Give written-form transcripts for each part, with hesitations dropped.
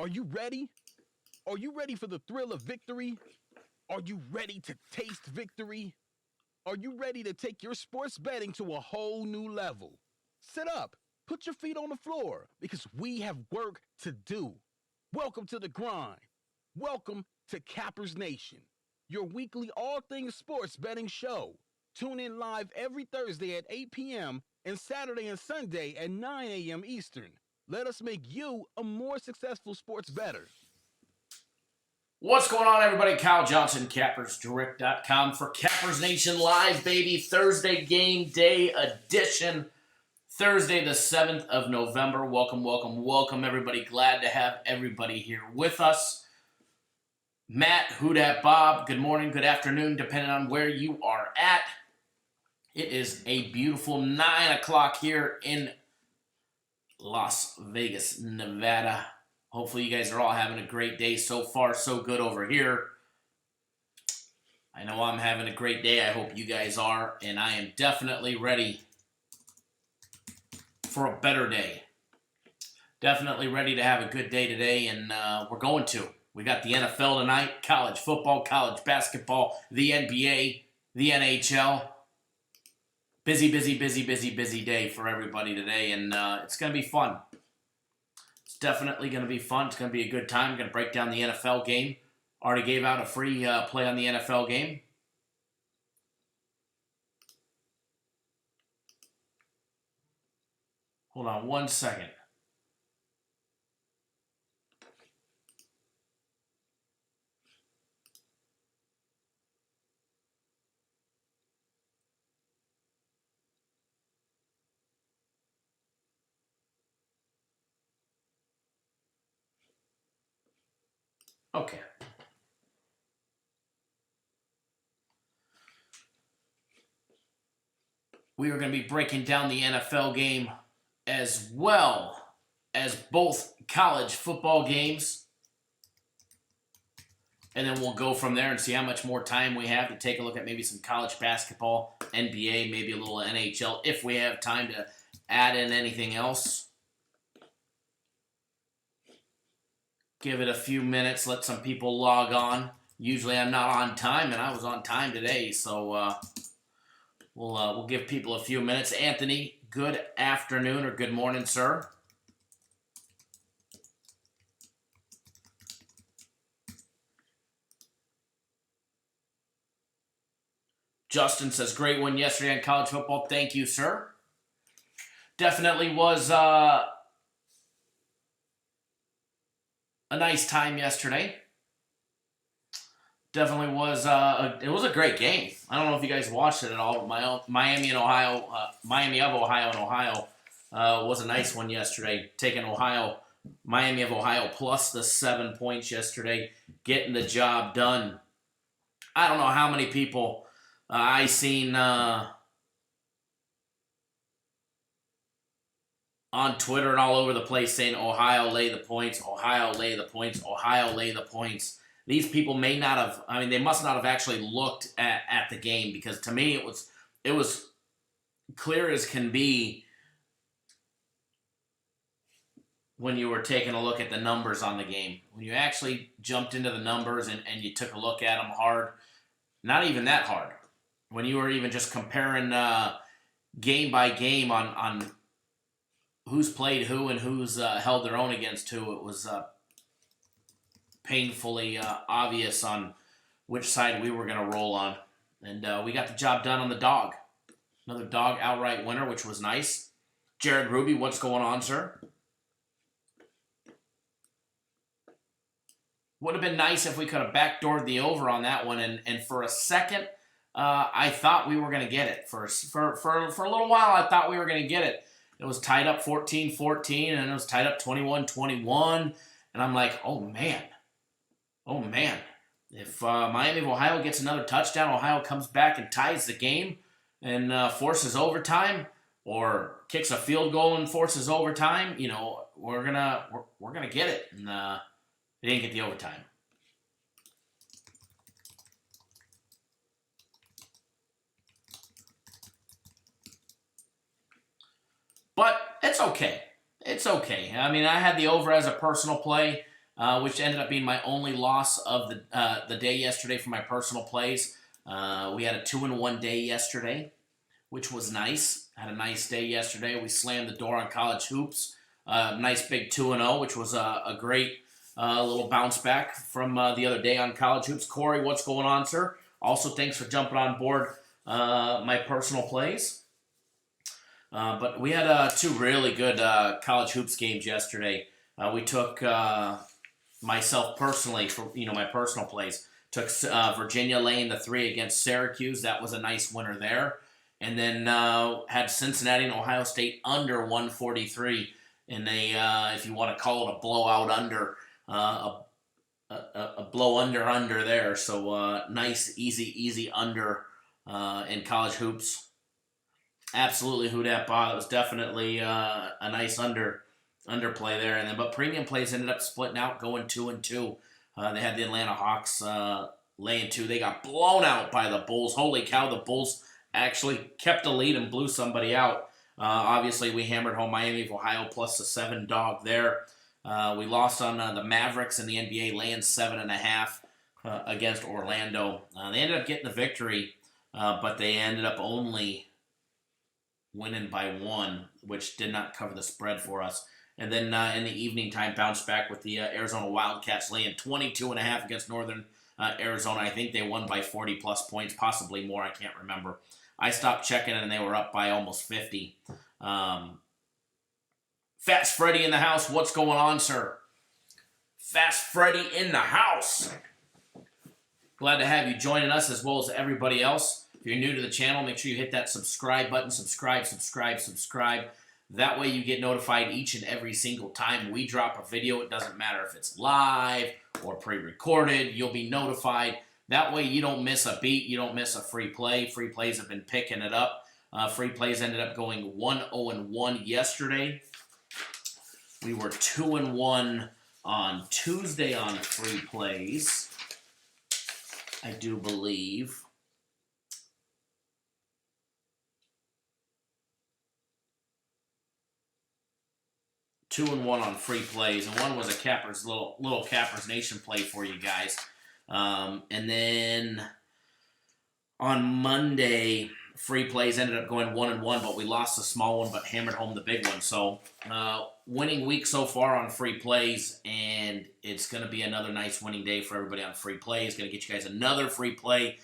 Are you ready? Are you ready for the thrill of victory? Are you ready to taste victory? Are you ready to take your sports betting to a whole new level? Sit up, put your feet on the floor, because we have work to do. Welcome to the grind. Welcome to Cappers Nation, your weekly all things sports betting show. Tune in live every Thursday at 8 p.m. and Saturday and Sunday at 9 a.m. Eastern. Let us make you a more successful sports bettor. What's going on, everybody? Kyle Johnson, CappersDirect.com for Cappers Nation Live, baby. Thursday game day edition. Thursday, the 7th of November. Welcome, everybody. Glad to have everybody here with us. Matt, Who Dat Bob, good morning, good afternoon, depending on where you are at. It is a beautiful 9 o'clock here in Las Vegas, Nevada. Hopefully you guys are all having a great day. So far, so good over here. I know I'm having a great day. I hope you guys are. And I am definitely ready for a better day. Definitely ready to have a good day today. And we're going to. We got the NFL tonight. College football, college basketball, the NBA, the NHL. Busy day for everybody today. And it's going to be fun. Definitely going to be fun. It's going to be a good time. I'm going to break down the NFL game. Already gave out a free play on the NFL game. Hold on one second. Okay. We are going to be breaking down the NFL game as well as both college football games. And then we'll go from there and see how much more time we have to take a look at maybe some college basketball, NBA, maybe a little NHL, if we have time to add in anything else. Give it a few minutes, let some people log on. Usually I'm not on time, and I was on time today, so we'll give people a few minutes. Anthony, good afternoon or good morning, sir. Justin says, great win yesterday on college football. Thank you, sir. Definitely was a nice time yesterday. Definitely was. It was a great game. I don't know if you guys watched it at all. But Miami of Ohio and Ohio was a nice one yesterday. Taking Miami of Ohio plus the 7 points yesterday, getting the job done. I don't know how many people I seen on Twitter and all over the place saying Ohio lay the points, Ohio lay the points, Ohio lay the points. These people may not have, they must not have actually looked at the game, because to me it was clear as can be when you were taking a look at the numbers on the game. When you actually jumped into the numbers and you took a look at them hard, not even that hard. When you were even just comparing game by game on who's played who and who's held their own against who, it was painfully obvious on which side we were going to roll on. And we got the job done on the dog. Another dog outright winner, which was nice. Jared Ruby, what's going on, sir? Would have been nice if we could have backdoored the over on that one. And for a second, I thought we were going to get it. For a little while, I thought we were going to get it. It was tied up 14-14, and it was tied up 21-21. And I'm like, oh, man. If Miami of Ohio gets another touchdown, Ohio comes back and ties the game and forces overtime, or kicks a field goal and forces overtime, we're gonna get it. And they didn't get the overtime. But it's okay. I had the over as a personal play. which ended up being my only loss of the day yesterday for my personal plays. We had a 2-1 day yesterday, which was nice. Had a nice day yesterday. We slammed the door on college hoops. Nice big 2-0, which was a great little bounce back from the other day on college hoops. Corey, what's going on, sir? Also, thanks for jumping on board my personal plays. But we had two really good college hoops games yesterday. We took myself personally for my personal plays. Took Virginia laying the 3 against Syracuse. That was a nice winner there. And then had Cincinnati and Ohio State under 143 in a if you want to call it a blowout under a blow under there. So nice easy under in college hoops. Absolutely who dat bought. It was definitely a nice underplay there. And then but premium plays ended up splitting out, going 2-2. They had the Atlanta Hawks laying 2. They got blown out by the Bulls. Holy cow, the Bulls actually kept the lead and blew somebody out. Obviously, we hammered home Miami of Ohio plus the 7 dog there. We lost on the Mavericks in the NBA, laying 7.5 against Orlando. They ended up getting the victory, but they ended up only winning by 1, which did not cover the spread for us. And then in the evening time, bounced back with the Arizona Wildcats laying 22.5 against Northern Arizona. I think they won by 40-plus points, possibly more. I can't remember. I stopped checking, and they were up by almost 50. Fast Freddy in the house. What's going on, sir? Fast Freddy in the house. Glad to have you joining us as well as everybody else. If you're new to the channel, make sure you hit that subscribe button. Subscribe. That way you get notified each and every single time we drop a video. It doesn't matter if it's live or pre-recorded. You'll be notified. That way you don't miss a beat. You don't miss a free play. Free plays have been picking it up. Free plays ended up going 1-0-1 yesterday. We were 2-1 on Tuesday on free plays, I do believe. Two and one on free plays, and one was a Cappers little Cappers Nation play for you guys. And then on Monday, free plays ended up going 1-1, but we lost the small one, but hammered home the big one. So winning week so far on free plays, and it's going to be another nice winning day for everybody on free plays. Going to get you guys another free play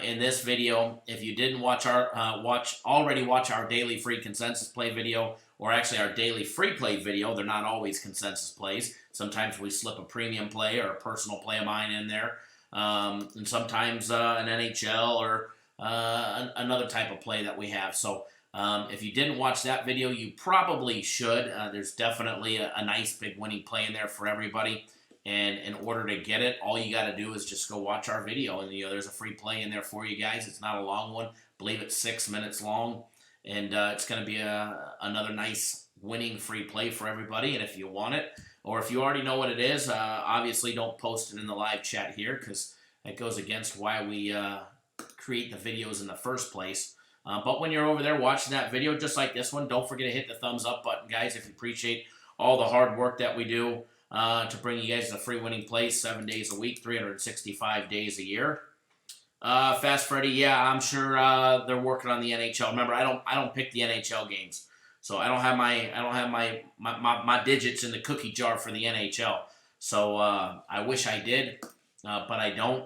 in this video. If you didn't watch already watch our daily free consensus play video, or actually our daily free play video, they're not always consensus plays. Sometimes we slip a premium play or a personal play of mine in there, and sometimes an NHL or another type of play that we have. So if you didn't watch that video, you probably should. There's definitely a nice big winning play in there for everybody. And in order to get it, all you got to do is just go watch our video. And there's a free play in there for you guys. It's not a long one. I believe it's 6 minutes long. And it's going to be another nice winning free play for everybody. And if you want it, or if you already know what it is, obviously don't post it in the live chat here, because it goes against why we create the videos in the first place. But when you're over there watching that video, just like this one, don't forget to hit the thumbs up button, guys, if you appreciate all the hard work that we do to bring you guys the free winning plays 7 days a week, 365 days a year. Fast Freddy, yeah, I'm sure they're working on the NHL. Remember, I don't pick the NHL games, so I don't have my digits in the cookie jar for the NHL. So I wish I did, but I don't.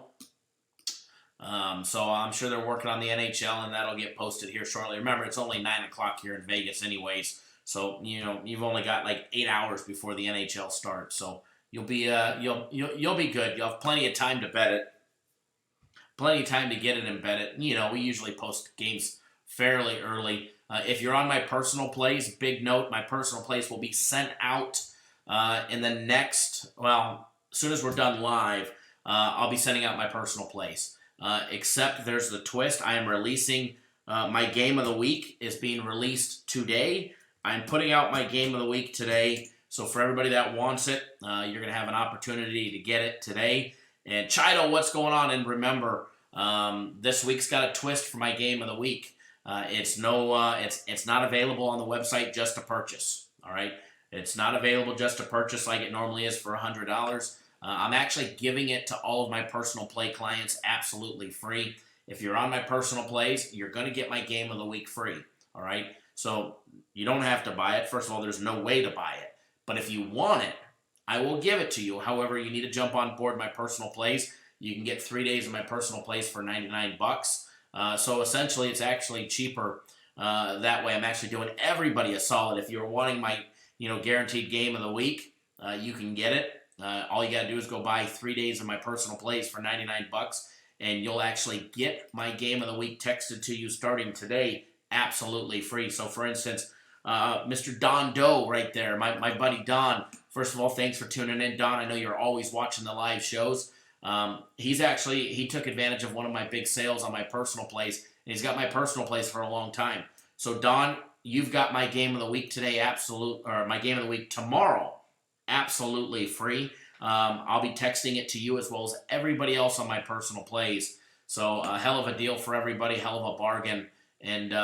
So I'm sure they're working on the NHL, and that'll get posted here shortly. Remember, it's only 9 o'clock here in Vegas, anyways. So you've only got like 8 hours before the NHL starts. So you'll be you'll be good. You'll have plenty of time to bet it. Plenty of time to get it and bet it. We usually post games fairly early. If you're on my personal plays, big note, my personal plays will be sent out in the next, as soon as we're done live, I'll be sending out my personal plays. Except there's the twist. I am releasing, my game of the week is being released today. I'm putting out my game of the week today. So for everybody that wants it, you're going to have an opportunity to get it today. And Chido, what's going on? And remember, this week's got a twist for my game of the week. It's not available on the website just to purchase. All right. It's not available just to purchase like it normally is for $100. I'm actually giving it to all of my personal play clients absolutely free. If you're on my personal plays, you're going to get my game of the week free. All right. So you don't have to buy it. First of all, there's no way to buy it. But if you want it, I will give it to you. However, you need to jump on board my personal plays. You can get 3 days of my personal plays for $99. So essentially, it's actually cheaper that way. I'm actually doing everybody a solid. If you're wanting my guaranteed game of the week, you can get it. All you got to do is go buy 3 days of my personal plays for $99, and you'll actually get my game of the week texted to you starting today absolutely free. So, for instance, Mr. Don Doe right there, my buddy Don. First of all, thanks for tuning in, Don. I know you're always watching the live shows. He took advantage of one of my big sales on my personal plays, and he's got my personal plays for a long time. So, Don, you've got my game of the week today, my game of the week tomorrow, absolutely free. I'll be texting it to you as well as everybody else on my personal plays. So, a hell of a deal for everybody, hell of a bargain, and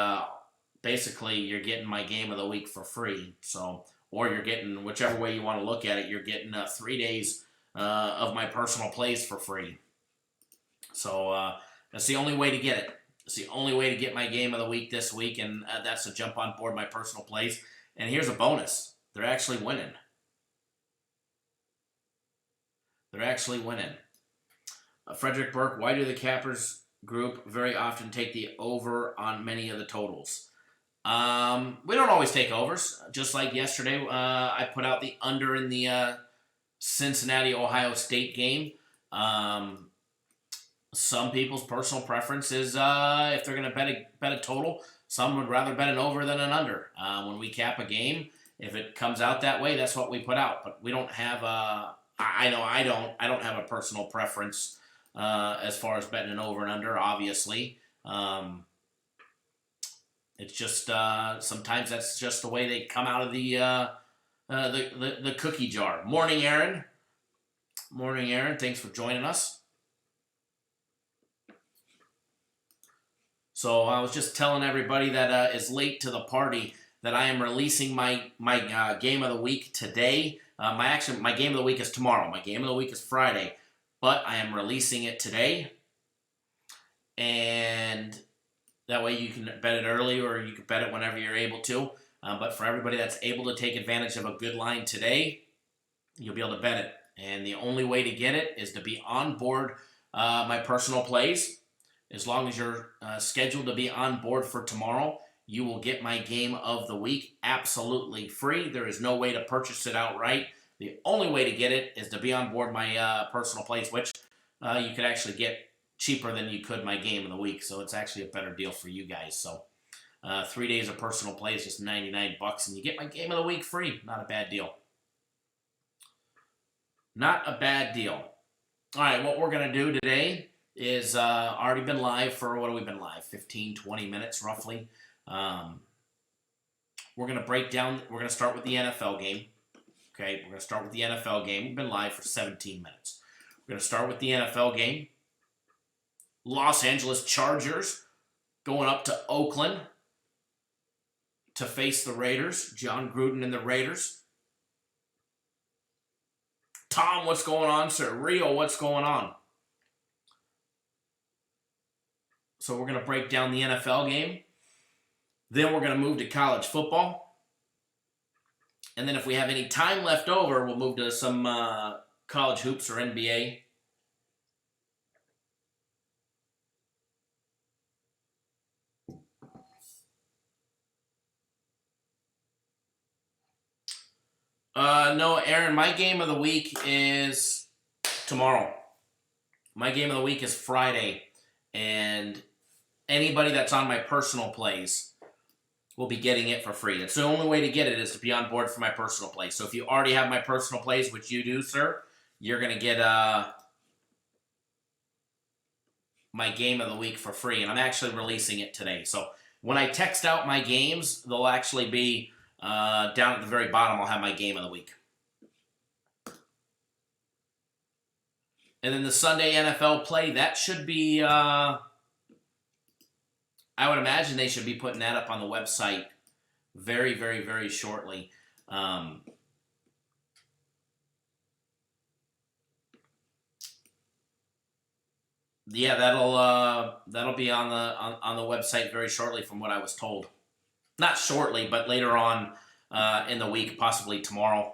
basically you're getting my game of the week for free. So, or you're getting, whichever way you want to look at it, you're getting 3 days of my personal plays for free. So that's the only way to get it. It's the only way to get my game of the week this week, and that's to jump on board my personal plays. And here's a bonus. They're actually winning. They're actually winning. Frederick Burke, why do the Cappers group very often take the over on many of the totals? We don't always take overs. Just like yesterday, I put out the under in the Cincinnati-Ohio State game. Some people's personal preference is if they're going to bet a total, some would rather bet an over than an under. When we cap a game, if it comes out that way, that's what we put out. But we don't have I don't have a personal preference as far as betting an over and under. Obviously, it's just sometimes that's just the way they come out of the cookie jar. Morning, Aaron. Morning, Aaron. Thanks for joining us. So I was just telling everybody that is late to the party that I am releasing my game of the week today. My game of the week is tomorrow. My game of the week is Friday, but I am releasing it today, and that way you can bet it early or you can bet it whenever you're able to. But for everybody that's able to take advantage of a good line today, you'll be able to bet it. And the only way to get it is to be on board my personal plays. As long as you're scheduled to be on board for tomorrow, you will get my game of the week absolutely free. There is no way to purchase it outright. The only way to get it is to be on board my personal plays, which you could actually get cheaper than you could my game of the week. So it's actually a better deal for you guys. So 3 days of personal plays, just $99, and you get my game of the week free. Not a bad deal. Not a bad deal. All right, what we're going to do today is already been live for, what have we been live? 15, 20 minutes roughly. We're going to break down, we're going to start with the NFL game. Okay, we're going to start with the NFL game. We've been live for 17 minutes. We're going to start with the NFL game. Los Angeles Chargers going up to Oakland to face the Raiders. John Gruden and the Raiders. Tom, what's going on, sir? Rio, what's going on? So we're going to break down the NFL game. Then we're going to move to college football. And then if we have any time left over, we'll move to some college hoops or NBA. No, Aaron, my game of the week is tomorrow. My game of the week is Friday. And anybody that's on my personal plays will be getting it for free. It's the only way to get it is to be on board for my personal plays. So if you already have my personal plays, which you do, sir, you're going to get my game of the week for free. And I'm actually releasing it today. So when I text out my games, they'll actually be down at the very bottom. I'll have my game of the week. And then the Sunday NFL play, that should be, I would imagine they should be putting that up on the website very, very, very shortly. Yeah, that'll be on the website very shortly, from what I was told. Not shortly, but later on in the week, possibly tomorrow.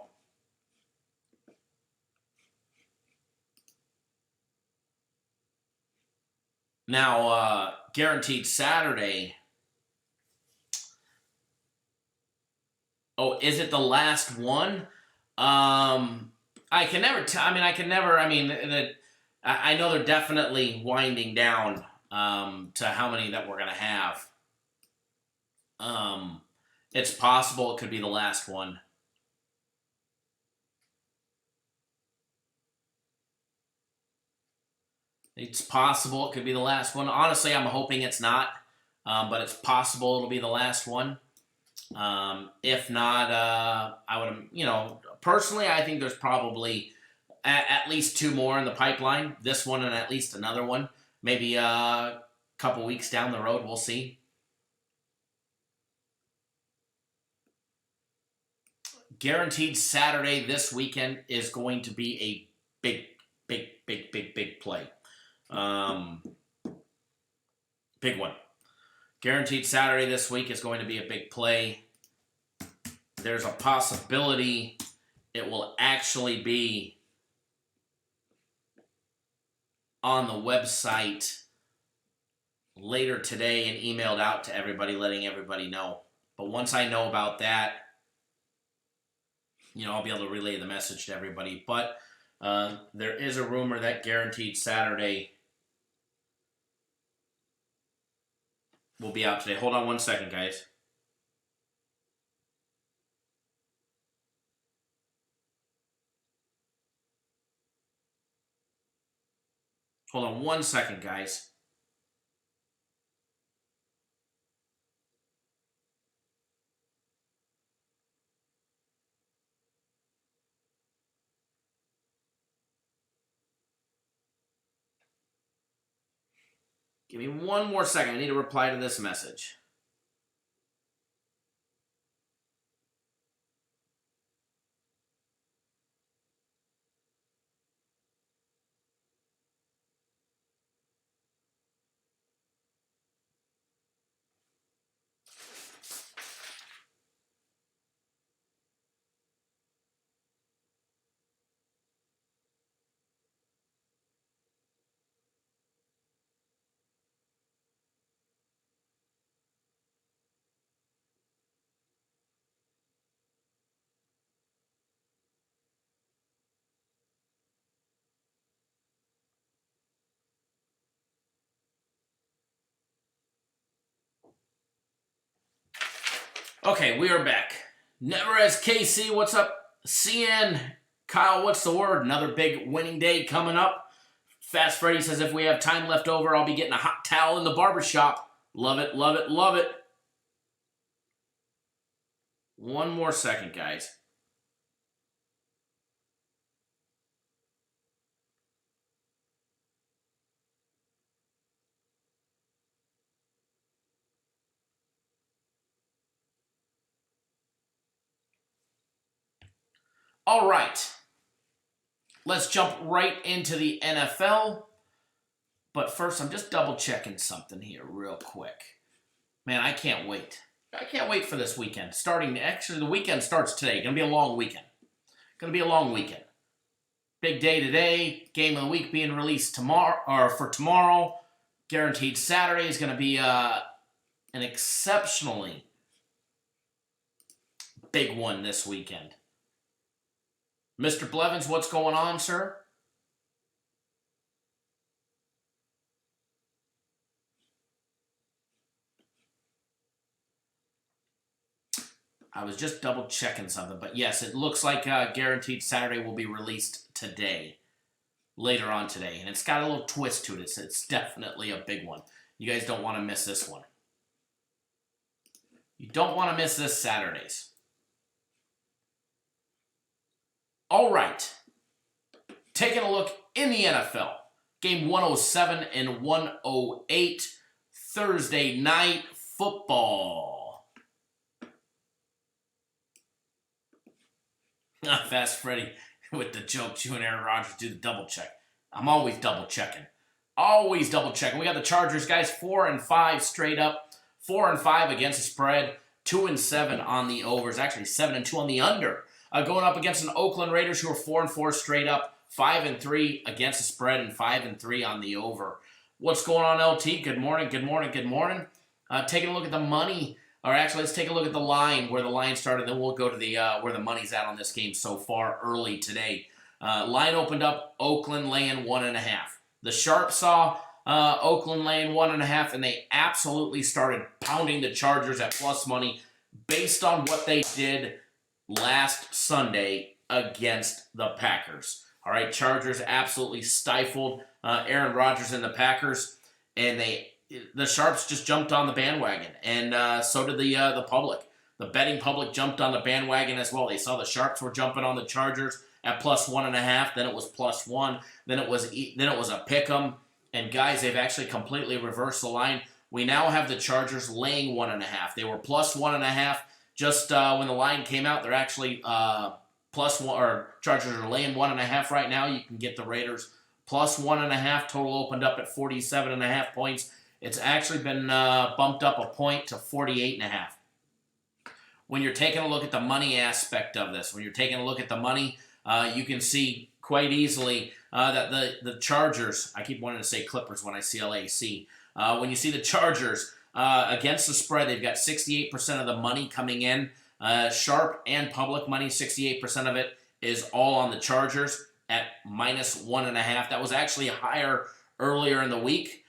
Now, guaranteed Saturday. Oh, is it the last one? I can never. I know they're definitely winding down to how many that we're gonna have. It's possible it could be the last one. It's possible it could be the last one. Honestly, I'm hoping it's not, but it's possible it'll be the last one. If not, I would, personally, I think there's probably at least 2 more in the pipeline. This one and at least another one. Maybe a couple weeks down the road, we'll see. Guaranteed Saturday this weekend is going to be a big play. Big one. Guaranteed Saturday this week is going to be a big play. There's a possibility it will actually be on the website later today and emailed out to everybody, letting everybody know. But once I know about that, I'll be able to relay the message to everybody. But there is a rumor that Guaranteed Saturday will be out today. Hold on one second, guys. Hold on one second, guys. Give me one more second. I need to reply to this message. Okay, we are back. Never as KC, what's up? CN, Kyle, what's the word? Another big winning day coming up. Fast Freddy says if we have time left over, I'll be getting a hot towel in the barbershop. Love it, love it, love it. One more second, guys. All right. Let's jump right into the NFL. But first, I'm just double checking something here real quick. Man, I can't wait. I can't wait for this weekend. Actually, the weekend starts today. Gonna be a long weekend. Big day today. Game of the week being released tomorrow, or for tomorrow. Guaranteed Saturday is gonna be an exceptionally big one this weekend. Mr. Blevins, what's going on, sir? I was just double checking something, but yes, it looks like Guaranteed Saturday will be released today, later on today, and it's got a little twist to it. It's definitely a big one. You guys don't want to miss this one. You don't want to miss this Saturdays. All right, taking a look in the NFL. Game 107 and 108, Thursday night football. Fast Freddy with the joke, you and Aaron Rodgers do the double check. I'm always double checking. Always double checking. We got the Chargers, guys, 4-5 straight up, 4-5 against the spread, 2-7 on the overs, actually 7-2 on the under. Going up against an Oakland Raiders who are 4-4 straight up, 5-3 against the spread, and 5-3 on the over. What's going on, LT? Good morning, good morning, good morning. Taking a look at the money, or actually, let's take a look at the line, where the line started, then we'll go to the where the money's at on this game so far early today. Line opened up, Oakland laying 1.5. The sharp saw Oakland laying 1.5, and they absolutely started pounding the Chargers at plus money based on what they did last Sunday against the Packers. All right, Chargers absolutely stifled Aaron Rodgers and the Packers, and the sharps just jumped on the bandwagon, and so did the public. The betting public jumped on the bandwagon as well. They saw the sharps were jumping on the Chargers at plus 1.5. Then it was plus 1. Then it was a pick'em. And guys, they've actually completely reversed the line. We now have the Chargers laying 1.5. They were plus 1.5 just when the line came out. They're actually plus 1, or Chargers are laying 1.5 right now. You can get the Raiders plus 1.5. Total opened up at 47.5 points. It's actually been bumped up a point to 48.5. When you're taking a look at the money aspect of this, when you're taking a look at the money, you can see quite easily that the Chargers, I keep wanting to say Clippers when I see LAC. When you see the Chargers against the spread, they've got 68% of the money coming in. Sharp and public money, 68% of it is all on the Chargers at minus 1.5. That was actually higher earlier in the week.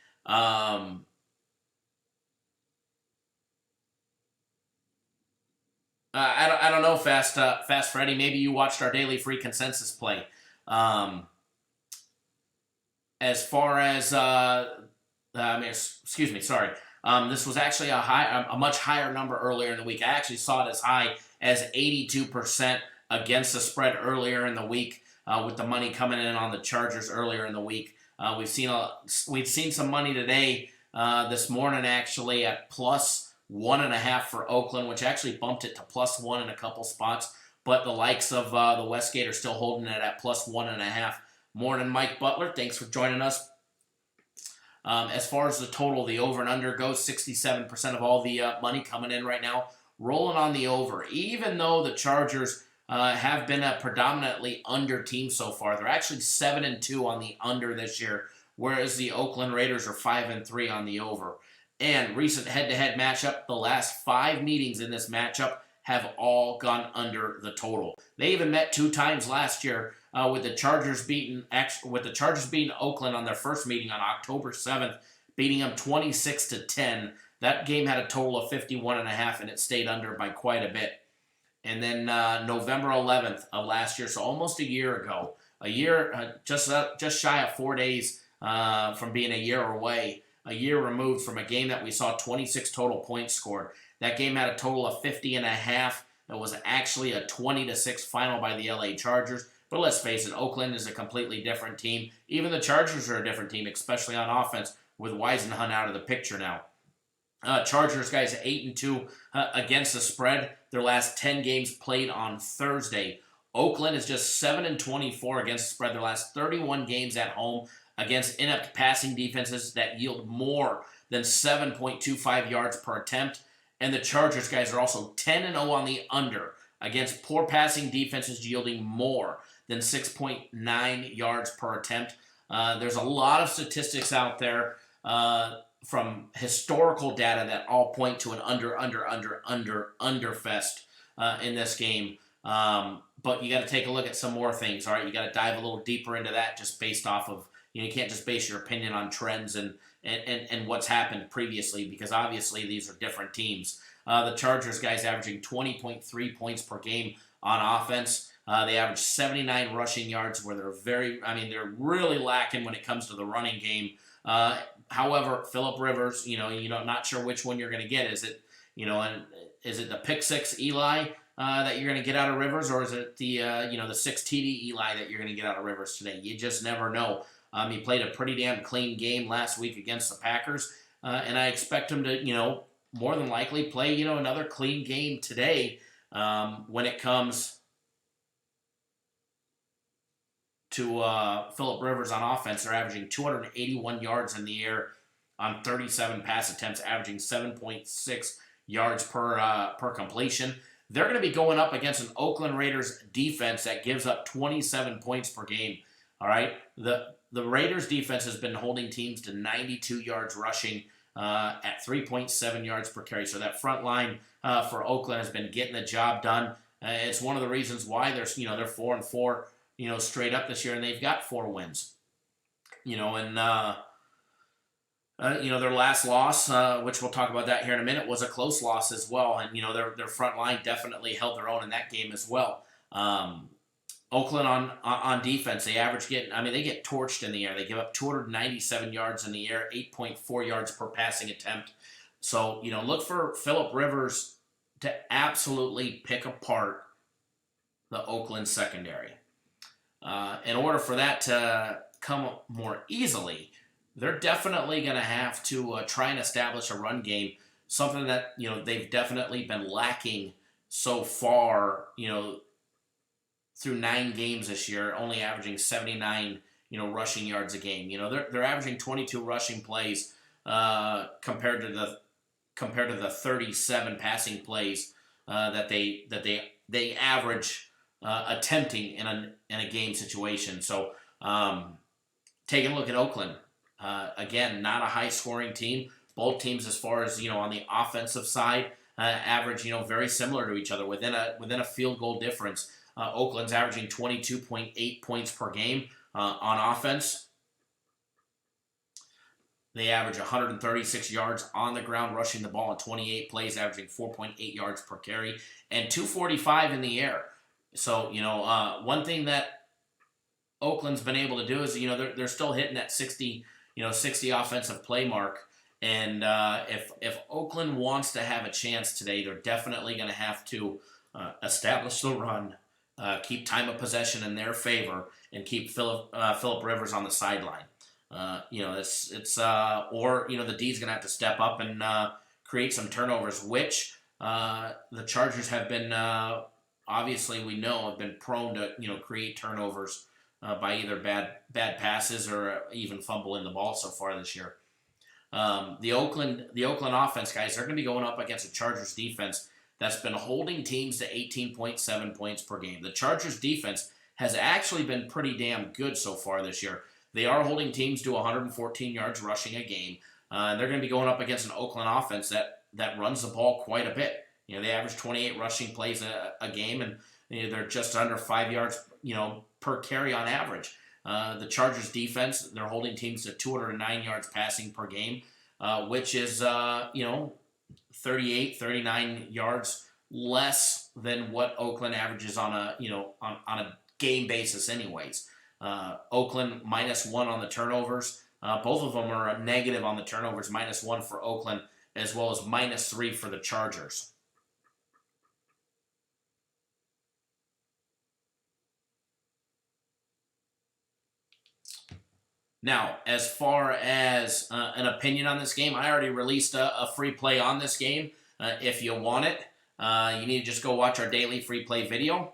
I don't know, Fast Freddy. Maybe you watched our daily free consensus play. As far as excuse me, sorry. This was actually a much higher number earlier in the week. I actually saw it as high as 82% against the spread earlier in the week, with the money coming in on the Chargers earlier in the week. We've seen some money today, this morning actually at plus 1.5 for Oakland, which actually bumped it to plus 1 in a couple spots. But the likes of the Westgate are still holding it at plus 1.5. Morning, Mike Butler. Thanks for joining us. As far as the total, the over and under goes, 67% of all the money coming in right now, rolling on the over. Even though the Chargers have been a predominantly under team so far, they're actually 7-2 on the under this year, whereas the Oakland Raiders are 5-3 on the over. And recent head-to-head matchup, the last 5 meetings in this matchup have all gone under the total. They even met 2 times last year, with the Chargers beating Oakland on their first meeting on October 7th, beating them 26-10. That game had a total of 51.5, and it stayed under by quite a bit. And then November 11th of last year, so almost a year ago, just shy of 4 days from being a year away, a year removed from a game that we saw 26 total points scored. That game had a total of 50.5. It was actually a 20-6 final by the LA Chargers. But let's face it, Oakland is a completely different team. Even the Chargers are a different team, especially on offense, with Weisenhunt out of the picture now. Chargers, guys, 8-2 against the spread. Their last 10 games played on Thursday. Oakland is just 7-24 against the spread. Their last 31 games at home against inept passing defenses that yield more than 7.25 yards per attempt. And the Chargers, guys, are also 10-0 on the under against poor passing defenses yielding more than 6.9 yards per attempt. There's a lot of statistics out there from historical data that all point to an under fest in this game. But you got to take a look at some more things, all right? You got to dive a little deeper into that just based off of, you can't just base your opinion on trends and what's happened previously, because obviously these are different teams. The Chargers, guys, averaging 20.3 points per game on offense. They average 79 rushing yards, where they're really lacking when it comes to the running game. However, Phillip Rivers, not sure which one you're going to get. Is it the pick six Eli that you're going to get out of Rivers, or is it the 6 TD Eli that you're going to get out of Rivers today? You just never know. He played a pretty damn clean game last week against the Packers, and I expect him to, more than likely play, another clean game today when it comes Phillip Rivers on offense. They're averaging 281 yards in the air on 37 pass attempts, averaging 7.6 yards per completion. They're going to be going up against an Oakland Raiders defense that gives up 27 points per game. All right, the Raiders defense has been holding teams to 92 yards rushing at 3.7 yards per carry. So that front line for Oakland has been getting the job done. It's one of the reasons why they're 4-4, straight up this year, and they've got 4 wins. Their last loss, which we'll talk about that here in a minute, was a close loss as well. And, their front line definitely held their own in that game as well. Oakland on defense, they get torched in the air. They give up 297 yards in the air, 8.4 yards per passing attempt. So, look for Phillip Rivers to absolutely pick apart the Oakland secondary. In order for that to come more easily, they're definitely going to have to try and establish a run game, something that, they've definitely been lacking so far, through 9 games this year, only averaging 79, rushing yards a game. They're averaging 22 rushing plays compared to the 37 passing plays that they average attempting in a game situation. So taking a look at Oakland. Again, not a high-scoring team. Both teams, as far as on the offensive side, average very similar to each other within a field goal difference. Oakland's averaging 22.8 points per game on offense. They average 136 yards on the ground, rushing the ball in 28 plays, averaging 4.8 yards per carry, and 245 in the air. So one thing that Oakland's been able to do is they're still hitting that 60 offensive play mark. And if Oakland wants to have a chance today, they're definitely going to have to establish the run, keep time of possession in their favor, and keep Phillip Rivers on the sideline. Or the D's going to have to step up and create some turnovers, which the Chargers have been obviously we know have been prone to create turnovers by either bad passes or even fumbling the ball so far this year. The Oakland offense, guys, they're going to be going up against a Chargers defense that's been holding teams to 18.7 points per game. The Chargers defense has actually been pretty damn good so far this year. They are holding teams to 114 yards rushing a game. They're going to be going up against an Oakland offense that runs the ball quite a bit. They average 28 rushing plays a game, and they're just under 5 yards, per carry on average. The Chargers defense, they're holding teams to 209 yards passing per game, which is 38, 39 yards less than what Oakland averages on a game basis anyways. Oakland -1 on the turnovers. Both of them are a negative on the turnovers, -1 for Oakland, as well as -3 for the Chargers. Now, as far as an opinion on this game, I already released a free play on this game. If you want it, you need to just go watch our daily free play video.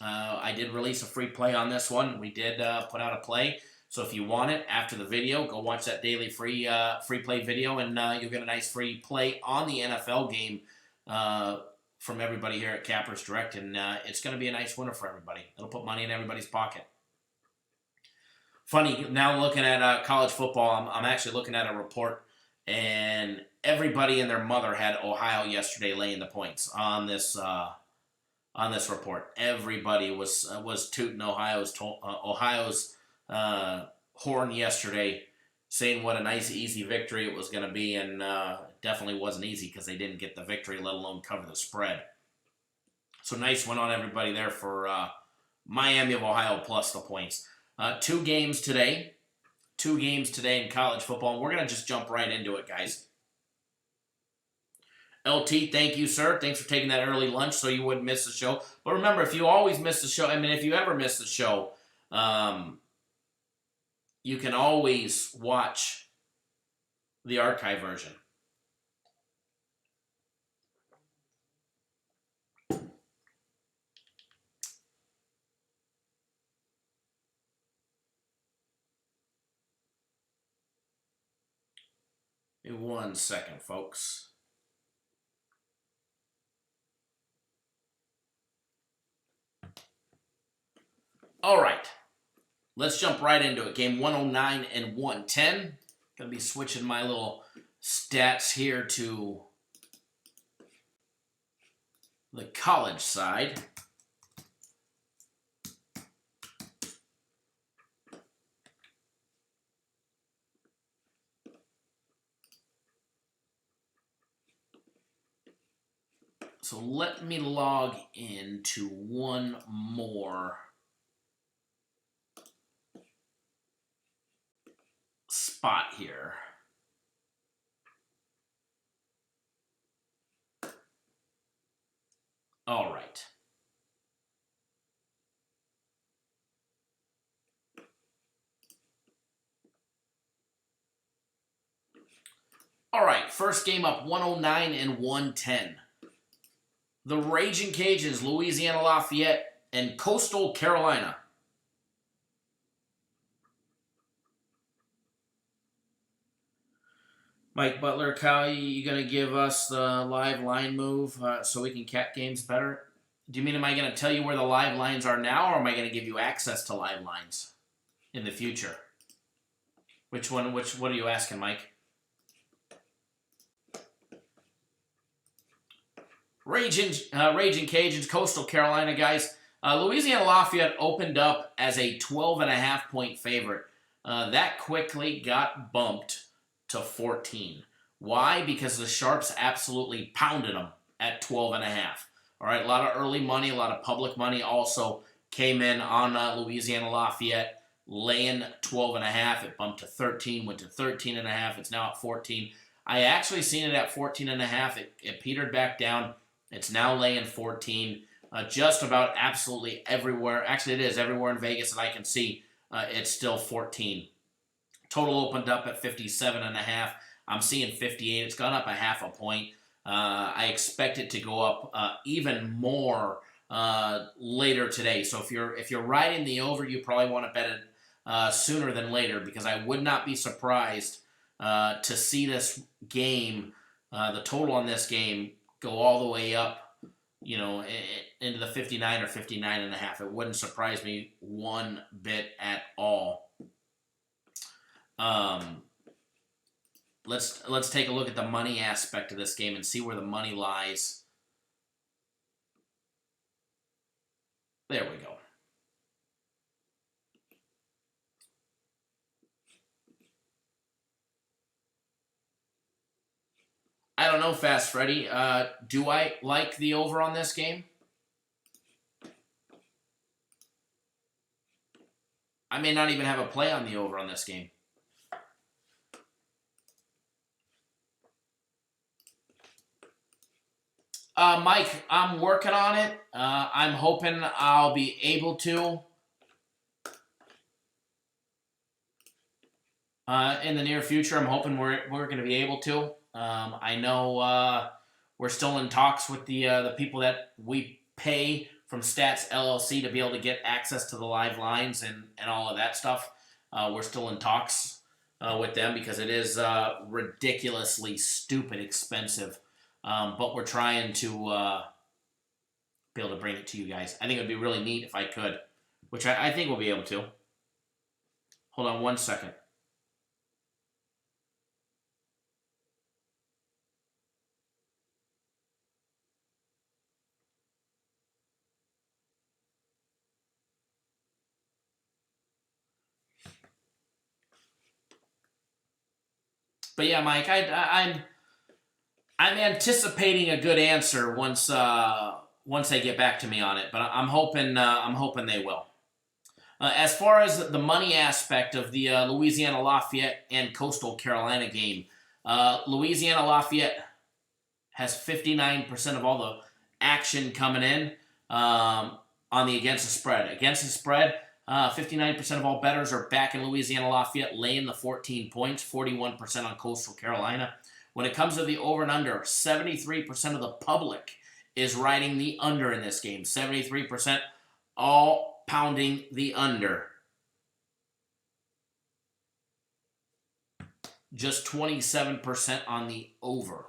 I did release a free play on this one. We did put out a play. So if you want it after the video, go watch that daily free play video, and you'll get a nice free play on the NFL game from everybody here at Cappers Direct. And it's going to be a nice winner for everybody. It'll put money in everybody's pocket. Funny, now looking at college football, I'm actually looking at a report, and everybody and their mother had Ohio yesterday laying the points on this report. Everybody was tooting Ohio's horn yesterday, saying what a nice, easy victory it was going to be, and definitely wasn't easy because they didn't get the victory, let alone cover the spread. So nice one on everybody there for Miami of Ohio plus the points. 2 games today in college football, and we're going to just jump right into it, guys. LT, thank you, sir. Thanks for taking that early lunch so you wouldn't miss the show. But remember, if you always miss the show, if you ever miss the show, you can always watch the archive version. Give me 1 second, folks. All right. Let's jump right into it. Game 109 and 110. Going to be switching my little stats here to the college side. So let me log into one more spot here. All right. All right, first game up, 109 and 110. The Raging Cajuns, Louisiana Lafayette, and Coastal Carolina. Mike Butler, Kyle, you going to give us the live line move so we can cap games better? Do you mean, am I going to tell you where the live lines are now, or am I going to give you access to live lines in the future? What are you asking, Mike? Raging Cajuns, Coastal Carolina, guys. Louisiana Lafayette opened up as a 12.5-point favorite. That quickly got bumped to 14. Why? Because the Sharps absolutely pounded them at 12.5. All right, a lot of early money, a lot of public money also came in on Louisiana Lafayette, laying 12.5. It bumped to 13, went to 13.5. It's now at 14. I actually seen it at 14.5. It petered back down. It's now laying 14. Just about absolutely everywhere. Actually, it is everywhere in Vegas that I can see. It's still 14. Total opened up at 57.5. I'm seeing 58. It's gone up a half a point. I expect it to go up even more later today. So if you're riding the over, you probably want to bet it sooner than later, because I would not be surprised to see this game, the total on this game, go all the way up, into the 59 or 59.5. It wouldn't surprise me one bit at all. Let's take a look at the money aspect of this game and see where the money lies. There we go. I don't know, Fast Freddy. Do I like the over on this game? I may not even have a play on the over on this game. Mike, I'm working on it. I'm hoping I'll be able to. In the near future, I'm hoping we're going to be able to. I know we're still in talks with the people that we pay from Stats LLC to be able to get access to the live lines and all of that stuff. We're still in talks with them because it is ridiculously stupid expensive. But we're trying to be able to bring it to you guys. I think it would be really neat if I could, which I think we'll be able to. Hold on 1 second. But yeah, Mike, I'm anticipating a good answer once they get back to me on it. But I'm hoping they will. As far as the money aspect of the Louisiana Lafayette and Coastal Carolina game, Louisiana Lafayette has 59% of all the action coming in on the against the spread. Against the spread, 59% of all bettors are back in Louisiana Lafayette, laying the 14 points, 41% on Coastal Carolina. When it comes to the over and under, 73% of the public is riding the under in this game. 73% all pounding the under. just 27% on the over.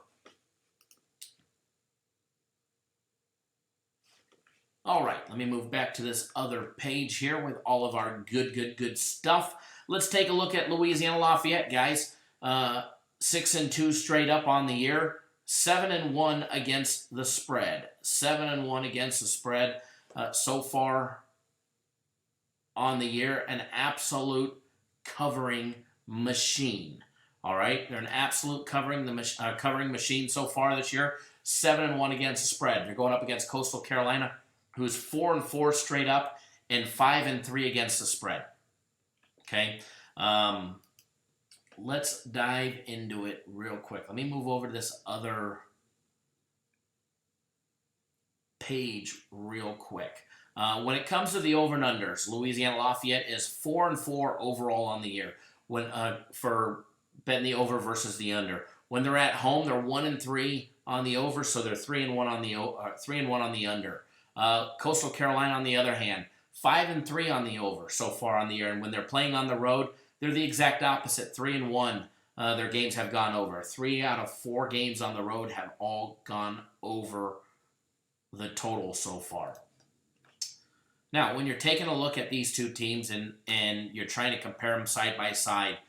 All right, let me move back to this other page here with all of our good stuff. Let's take a look at Louisiana Lafayette, guys. 6-2 straight up on the year. 7-1 against the spread. 7-1 against the spread so far on the year. An absolute covering machine. All right, they're an absolute covering machine so far this year. 7-1 against the spread. They're going up against Coastal Carolina, who's 4-4 straight up and 5-3 against the spread. Okay, let's dive into it real quick. Let me move over to this other page real quick. When it comes to the over and unders, Louisiana Lafayette is 4-4 overall on the year. When for betting the over versus the under. When they're at home, they're 1-3 on the over, so they're 3-1 on the 3-1 on the under. Coastal Carolina, on the other hand, 5-3 on the over so far on the year, and when they're playing on the road, they're the exact opposite. 3-1. Their games have gone over. 3 out of 4 games on the road have all gone over the total so far. Now, when you're taking a look at these two teams and you're trying to compare them side by side,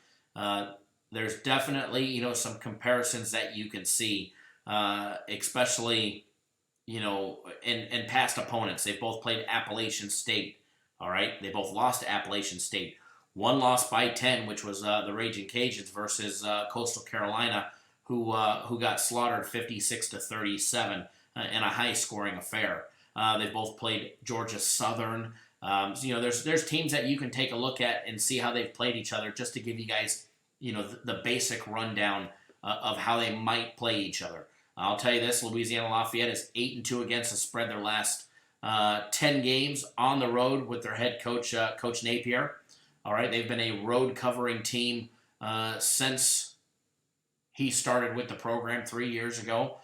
there's definitely some comparisons that you can see, especially in past opponents. They've both played Appalachian State. All right, they both lost to Appalachian State. One lost by 10, which was the Raging Cajuns versus Coastal Carolina, who got slaughtered 56-37 in a high-scoring affair. They've both played Georgia Southern. There's teams that you can take a look at and see how they've played each other, just to give you guys the basic rundown of how they might play each other. I'll tell you this: Louisiana Lafayette is 8-2 against the spread their last 10 games on the road with their head coach, Coach Napier. All right, they've been a road covering team since he started with the program 3 years ago.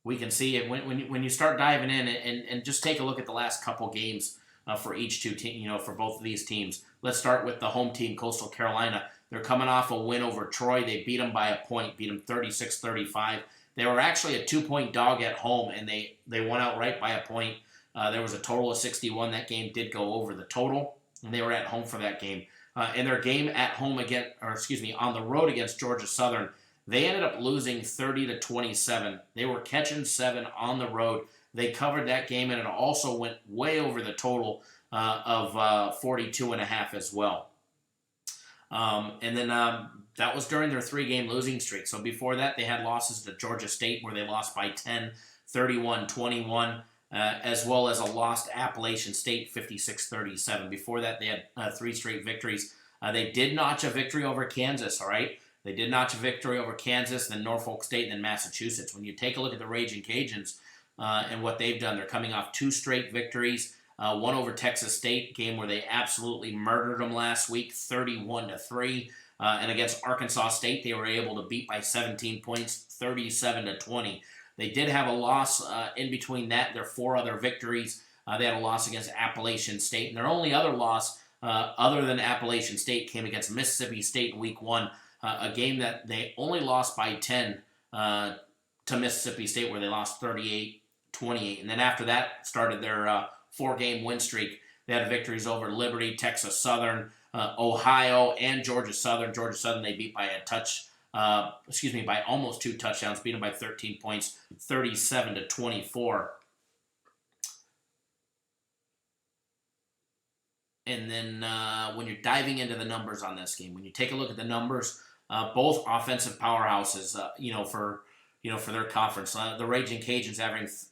We can see it when you start diving in and just take a look at the last couple games for each two teams, for both of these teams. Let's start with the home team, Coastal Carolina. They're coming off a win over Troy. They beat them by a point, beat them 36-35. They were actually a 2-point dog at home, and they won outright by a point. There was a total of 61. That game did go over the total, and they were at home for that game. In their game at home on the road against Georgia Southern, they ended up losing 30-27. They were catching 7 on the road. They covered that game, and it also went way over the total of 42.5 as well. And then that was during their 3-game losing streak. So before that, they had losses to Georgia State, where they lost by 10, 31-21, as well as a loss to Appalachian State, 56-37. Before that, they had 3 straight victories. They did notch a victory over Kansas, all right? They did notch a victory over Kansas, then Norfolk State, and then Massachusetts. When you take a look at the Raging Cajuns and what they've done, they're coming off 2 straight victories. One over Texas State, game where they absolutely murdered them last week, 31-3. And against Arkansas State, they were able to beat by 17 points, 37-20. They did have a loss in between that. Their 4 other victories, they had a loss against Appalachian State. And their only other loss, other than Appalachian State, came against Mississippi State in Week 1, a game that they only lost by 10 to Mississippi State, where they lost 38-28. And then after that started their 4-game win streak. They had victories over Liberty, Texas Southern, Ohio, and Georgia Southern. Georgia Southern they beat by by almost 2 touchdowns, beat them by 13 points, 37-24. And then when you're diving into the numbers on this game, when you take a look at the numbers, both offensive powerhouses, for their conference. The Raging Cajuns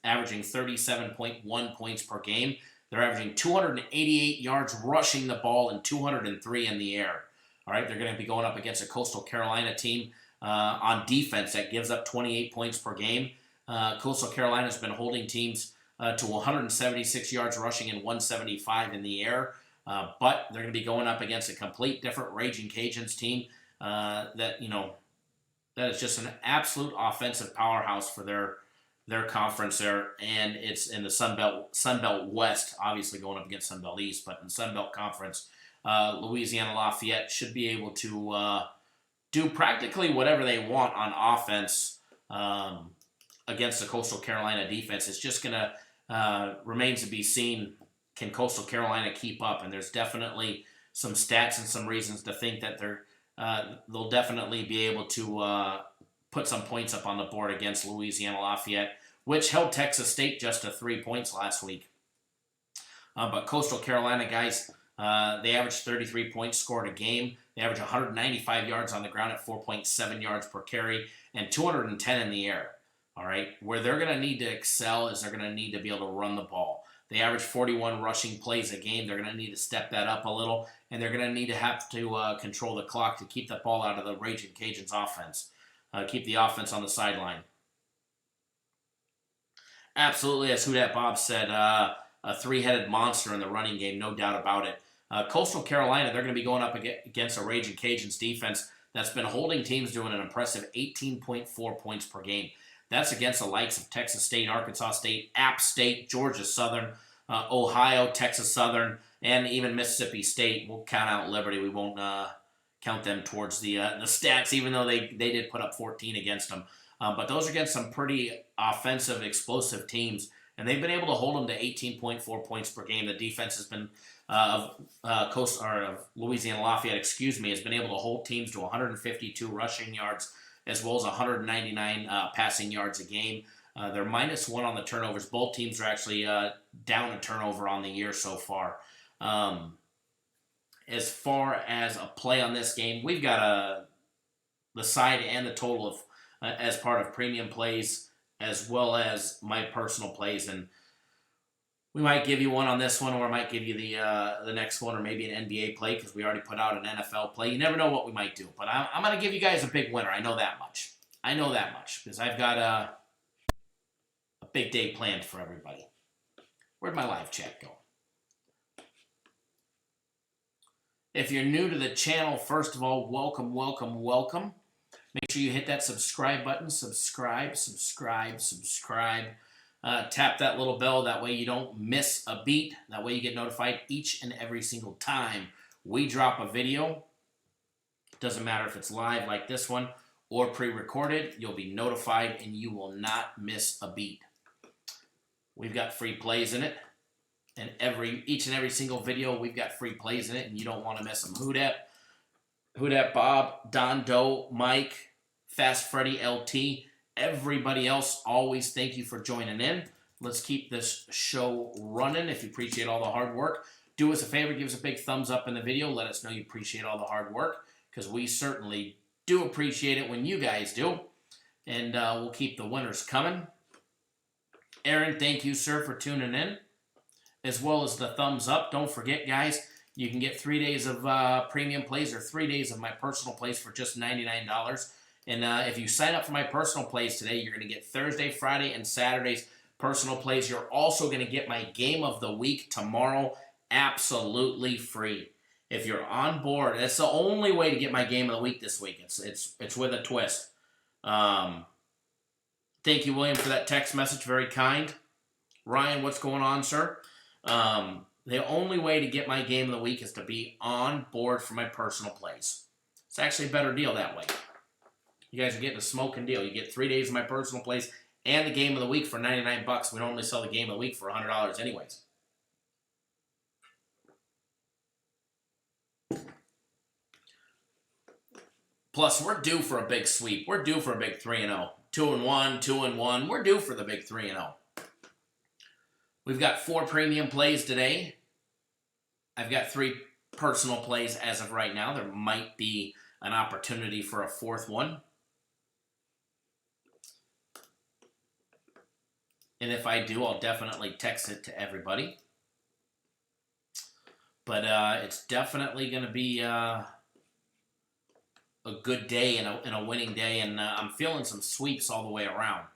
averaging 37.1 points per game. They're averaging 288 yards rushing the ball and 203 in the air. All right, they're going to be going up against a Coastal Carolina team on defense that gives up 28 points per game. Coastal Carolina has been holding teams to 176 yards rushing and 175 in the air. But they're going to be going up against a complete different Raging Cajuns team that is just an absolute offensive powerhouse for their conference there, and it's in the Sun Belt West, obviously going up against Sun Belt East, but in the Sun Belt Conference, Louisiana Lafayette should be able to do practically whatever they want on offense against the Coastal Carolina defense. It's just going to remains to be seen, can Coastal Carolina keep up? And there's definitely some stats and some reasons to think that they'll definitely be able to put some points up on the board against Louisiana Lafayette, which held Texas State just to 3 points last week. But Coastal Carolina, guys, they averaged 33 points scored a game. They average 195 yards on the ground at 4.7 yards per carry and 210 in the air. All right, where they're going to need to excel is they're going to need to be able to run the ball. They average 41 rushing plays a game. They're going to need to step that up a little, and they're going to need to have to control the clock to keep the ball out of the Raging Cajuns offense, keep the offense on the sideline. Absolutely, as Who Dat Bob said, a three-headed monster in the running game, no doubt about it. Coastal Carolina, they're going to be going up against a Raging Cajuns defense that's been holding teams to an impressive 18.4 points per game. That's against the likes of Texas State, Arkansas State, App State, Georgia Southern, Ohio, Texas Southern, and even Mississippi State. We'll count out Liberty. We won't count them towards the stats, even though they did put up 14 against them. But those are against some pretty offensive, explosive teams, and they've been able to hold them to 18.4 points per game. The defense has been of Louisiana Lafayette, has been able to hold teams to 152 rushing yards as well as 199 passing yards a game. They're -1 on the turnovers. Both teams are actually down a turnover on the year so far. As far as a play on this game, we've got the side and the total of as part of premium plays as well as my personal plays, and we might give you one on this one, or I might give you the next one, or maybe an NBA play because we already put out an NFL play. You never know what we might do, but I'm going to give you guys a big winner. I know that much because I've got a big day planned for everybody. Where'd my live chat go? If you're new to the channel, first of all, welcome. Make sure you hit that subscribe button. Subscribe. Tap that little bell. That way you don't miss a beat. That way you get notified each and every single time we drop a video. Doesn't matter if it's live like this one or pre-recorded. You'll be notified and you will not miss a beat. We've got free plays in it. And each and every single video, we've got free plays in it, and you don't want to miss them. Who Dat Bob, Don Doe, Mike, Fast Freddy, LT, everybody else, always thank you for joining in. Let's keep this show running. If you appreciate all the hard work, do us a favor, give us a big thumbs up in the video. Let us know you appreciate all the hard work, because we certainly do appreciate it when you guys do. And we'll keep the winners coming. Aaron, thank you, sir, for tuning in, as well as the thumbs up. Don't forget, guys, you can get 3 days of premium plays or 3 days of my personal plays for just $99. And if you sign up for my personal plays today, you're going to get Thursday, Friday, and Saturday's personal plays. You're also going to get my game of the week tomorrow absolutely free. If you're on board, that's the only way to get my game of the week this week. It's with a twist. Thank you, William, for that text message. Very kind. Ryan, what's going on, sir? The only way to get my game of the week is to be on board for my personal plays. It's actually a better deal that way. You guys are getting a smoking deal. You get 3 days of my personal plays and the game of the week for $99. We normally sell the game of the week for $100 anyways. Plus, we're due for a big sweep. We're due for a big 3-0. 2-1, 2-1. We're due for the big 3-0. We've got 4 premium plays today. I've got 3 personal plays as of right now. There might be an opportunity for a 4th one. And if I do, I'll definitely text it to everybody. But it's definitely going to be a good day and a winning day. And I'm feeling some sweeps all the way around.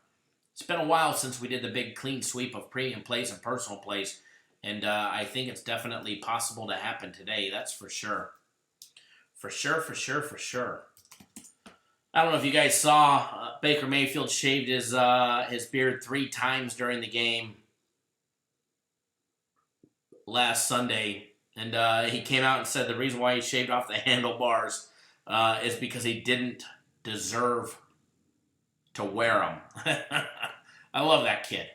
It's been a while since we did the big clean sweep of premium plays and personal plays. And I think it's definitely possible to happen today. That's for sure. For sure. I don't know if you guys saw Baker Mayfield shaved his beard 3 times during the game last Sunday. And he came out and said the reason why he shaved off the handlebars is because he didn't deserve to wear them. I love that kid.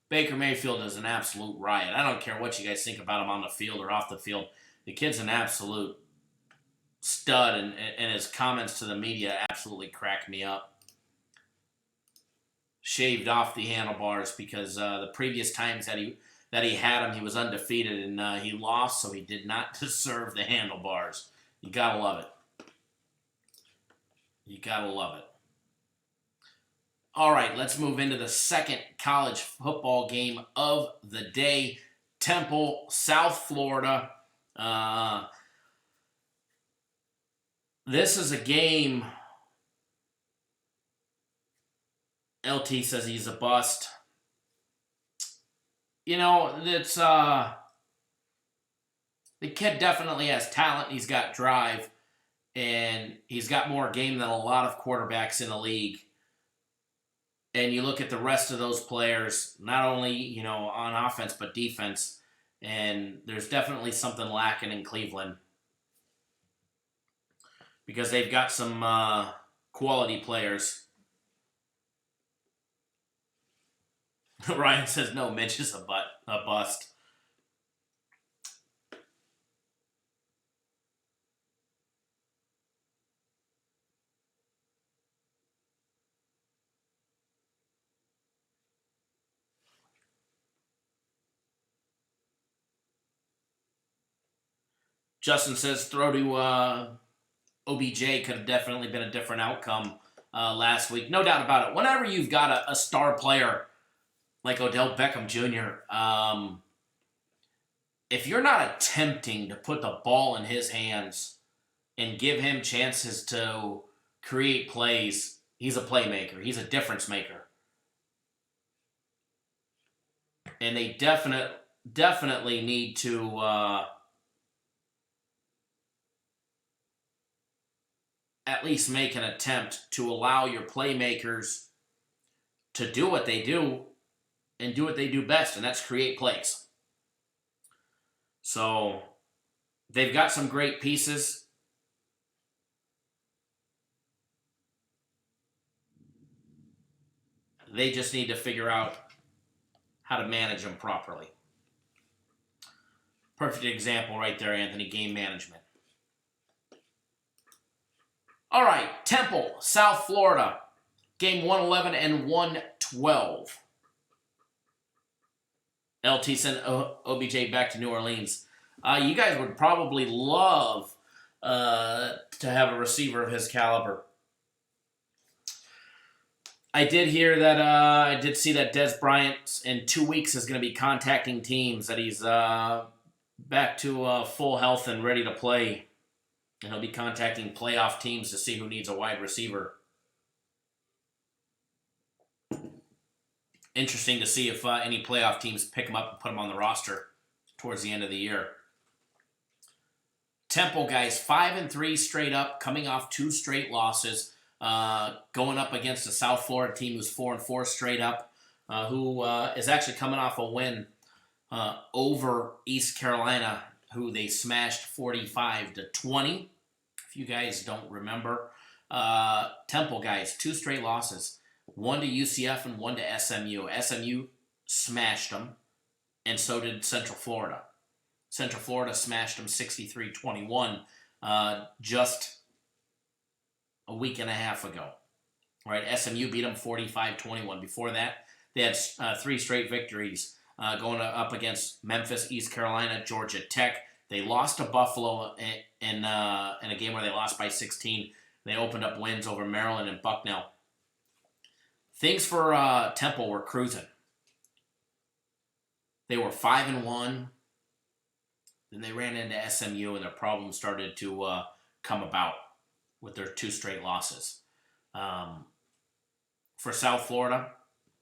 Baker Mayfield is an absolute riot. I don't care what you guys think about him on the field or off the field. The kid's an absolute stud, and his comments to the media absolutely crack me up. Shaved off the handlebars because the previous times that he had him, he was undefeated, and he lost, so he did not deserve the handlebars. You gotta love it. You gotta love it. All right, let's move into the second college football game of the day. Temple, South Florida. This is a game. LT says he's a bust. You know, it's the kid definitely has talent. He's got drive, and he's got more game than a lot of quarterbacks in the league. And you look at the rest of those players, not only, you know, on offense, but defense. And there's definitely something lacking in Cleveland. Because they've got some quality players. Ryan says, no, Mitch is a bust. Justin says throw to OBJ could have definitely been a different outcome last week. No doubt about it. Whenever you've got a star player like Odell Beckham Jr., if you're not attempting to put the ball in his hands and give him chances to create plays, he's a playmaker. He's a difference maker. And they definitely need to at least make an attempt to allow your playmakers to do what they do and do what they do best, and that's create plays. So they've got some great pieces. They just need to figure out how to manage them properly. Perfect example right there, Anthony, game management. All right, Temple, South Florida, game 111 and 112. LT sent OBJ back to New Orleans. You guys would probably love to have a receiver of his caliber. I did hear that, I did see that Des Bryant in 2 weeks is going to be contacting teams, that he's back to full health and ready to play. And he'll be contacting playoff teams to see who needs a wide receiver. Interesting to see if any playoff teams pick him up and put him on the roster towards the end of the year. Temple, guys, 5-3 straight up, coming off 2 straight losses. Going up against a South Florida team who's 4-4 straight up, who is actually coming off a win over East Carolina, who they smashed 45-20. If you guys don't remember, Temple, guys, 2 straight losses, 1 to UCF and 1 to SMU. SMU smashed them, and so did Central Florida. Central Florida smashed them 63-21 just a week and a half ago. Right, SMU beat them 45-21. Before that, they had 3 straight victories going up against Memphis, East Carolina, Georgia Tech. They lost to Buffalo in a game where they lost by 16. They opened up wins over Maryland and Bucknell. Things for Temple were cruising. They were 5-1. Then they ran into SMU, and their problems started to come about with their 2 straight losses. For South Florida,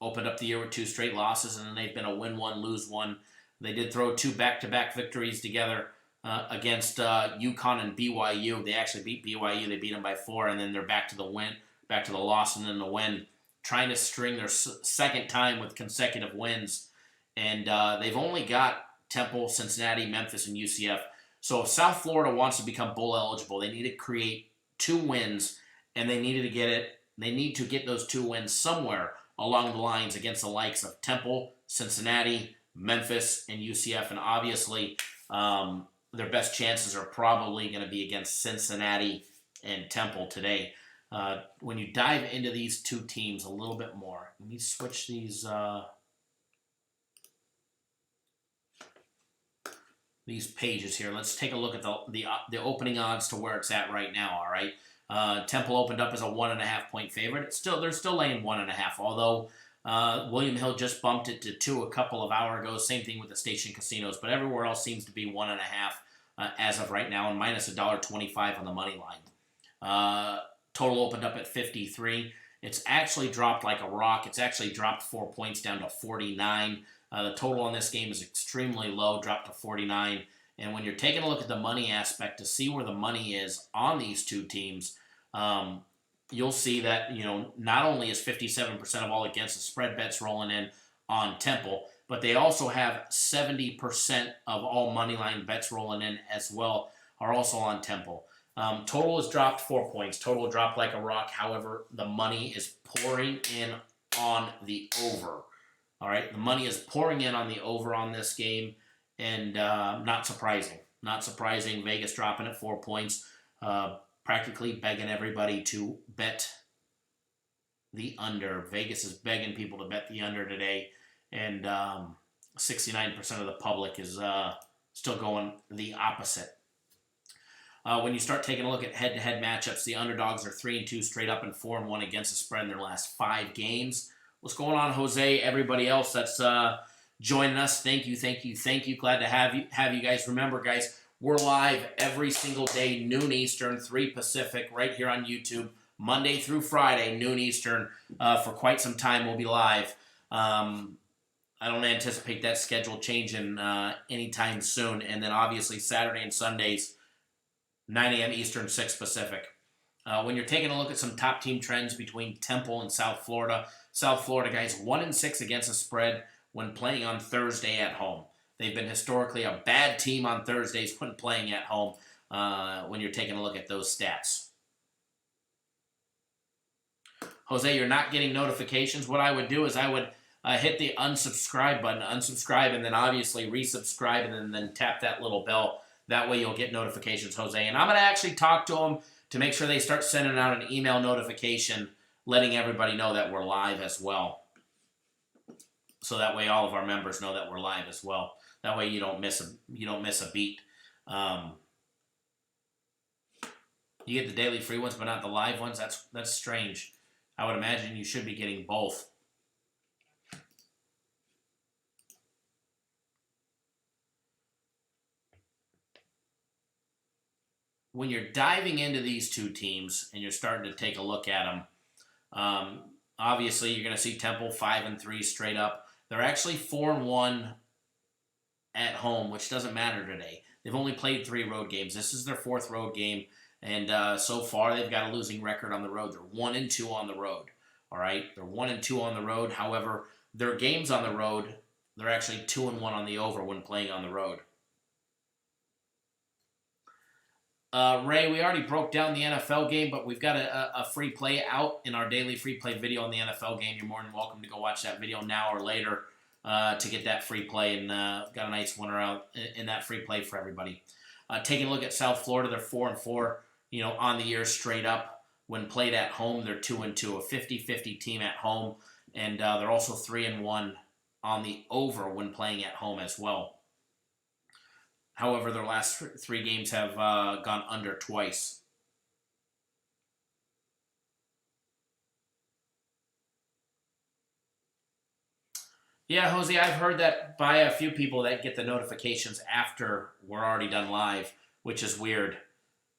opened up the year with 2 straight losses, and then they've been a win 1, lose 1. They did throw 2 back-to-back victories together against UConn and BYU. They actually beat BYU. They beat them by 4, and then they're back to the loss, and then the win. Trying to string their second time with consecutive wins. And they've only got Temple, Cincinnati, Memphis, and UCF. So if South Florida wants to become bowl eligible, they need to create 2 wins, and they needed to get it. They need to get those 2 wins somewhere along the lines against the likes of Temple, Cincinnati, Memphis, and UCF. And obviously, their best chances are probably going to be against Cincinnati and Temple today. When you dive into these 2 teams a little bit more, let me switch these pages here. Let's take a look at the opening odds to where it's at right now. All right, Temple opened up as a 1.5 point favorite. They're still laying 1.5. Although William Hill just bumped it to 2 a couple of hours ago. Same thing with the station casinos, but everywhere else seems to be 1.5 as of right now, and minus $1.25 on the money line. Total opened up at 53. It's actually dropped like a rock. It's actually dropped 4 points down to 49. The total on this game is extremely low, dropped to 49. And when you're taking a look at the money aspect to see where the money is on these 2 teams, you'll see that, not only is 57% of all against the spread bets rolling in on Temple, but they also have 70% of all money line bets rolling in as well are also on Temple. Total has dropped 4 points. Total dropped like a rock. However, the money is pouring in on the over. All right, the money is pouring in on the over on this game, and not surprising. Not surprising. Vegas dropping at 4 points, practically begging everybody to bet the under. Vegas is begging people to bet the under today, and 69% of the public is still going the opposite. When you start taking a look at head-to-head matchups, the underdogs are 3-2 straight up and 4-1 against the spread in their last 5 games. What's going on, Jose? Everybody else that's joining us, thank you. Glad to have you guys. Remember, guys, we're live every single day, noon Eastern, 3 Pacific, right here on YouTube, Monday through Friday, noon Eastern. For quite some time, we'll be live. I don't anticipate that schedule changing anytime soon. And then obviously Saturday and Sundays, 9 a.m. Eastern, 6 Pacific. When you're taking a look at some top team trends between Temple and South Florida, guys, 1-6 against the spread when playing on Thursday at home. They've been historically a bad team on Thursdays when playing at home when you're taking a look at those stats. Jose, you're not getting notifications. What I would do is I would hit the unsubscribe button, unsubscribe, and then obviously resubscribe, and then tap that little bell. That way you'll get notifications, Jose. And I'm going to actually talk to them to make sure they start sending out an email notification letting everybody know that we're live as well. So that way all of our members know that we're live as well. That way you don't miss a beat. You get the daily free ones but not the live ones. That's strange. I would imagine you should be getting both. When you're diving into these 2 teams and you're starting to take a look at them, obviously you're going to see Temple 5-3 straight up. They're actually 4-1 at home, which doesn't matter today. They've only played 3 road games. This is their 4th road game, and so far they've got a losing record on the road. They're 1-2 on the road. All right, they're 1-2 on the road. However, their games on the road, they're actually 2-1 on the over when playing on the road. Ray, we already broke down the NFL game, but we've got a free play out in our daily free play video on the NFL game. You're more than welcome to go watch that video now or later to get that free play, and got a nice winner out in that free play for everybody. Taking a look at South Florida, they're 4-4, on the year straight up. When played at home, they're 2-2, a 50-50 team at home, and they're also 3-1 on the over when playing at home as well. However, their last 3 games have gone under twice. Yeah, Jose, I've heard that by a few people that get the notifications after we're already done live, which is weird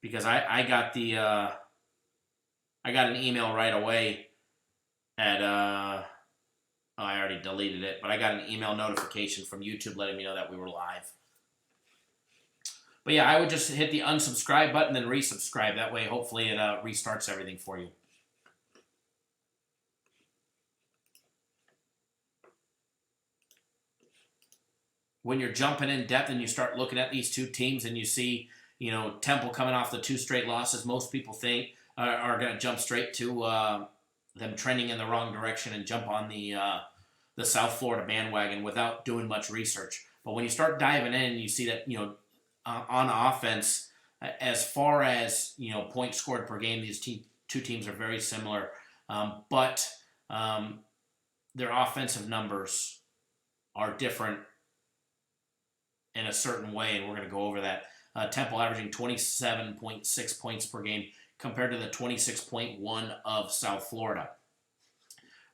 because I got I got an email right away at I already deleted it, but I got an email notification from YouTube letting me know that we were live. But yeah, I would just hit the unsubscribe button and resubscribe. That way, hopefully, it restarts everything for you. When you're jumping in depth and you start looking at these 2 teams and you see, Temple coming off the 2 straight losses, most people think are going to jump straight to them trending in the wrong direction and jump on the South Florida bandwagon without doing much research. But when you start diving in, you see that on offense, as far as points scored per game, these two teams are very similar, but their offensive numbers are different in a certain way, and we're going to go over that. Temple averaging 27.6 points per game compared to the 26.1 of South Florida.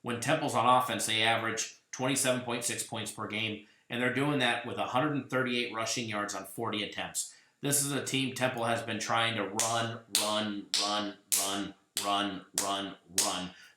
When Temple's on offense, they average 27.6 points per game, and they're doing that with 138 rushing yards on 40 attempts. This is a team Temple has been trying to run.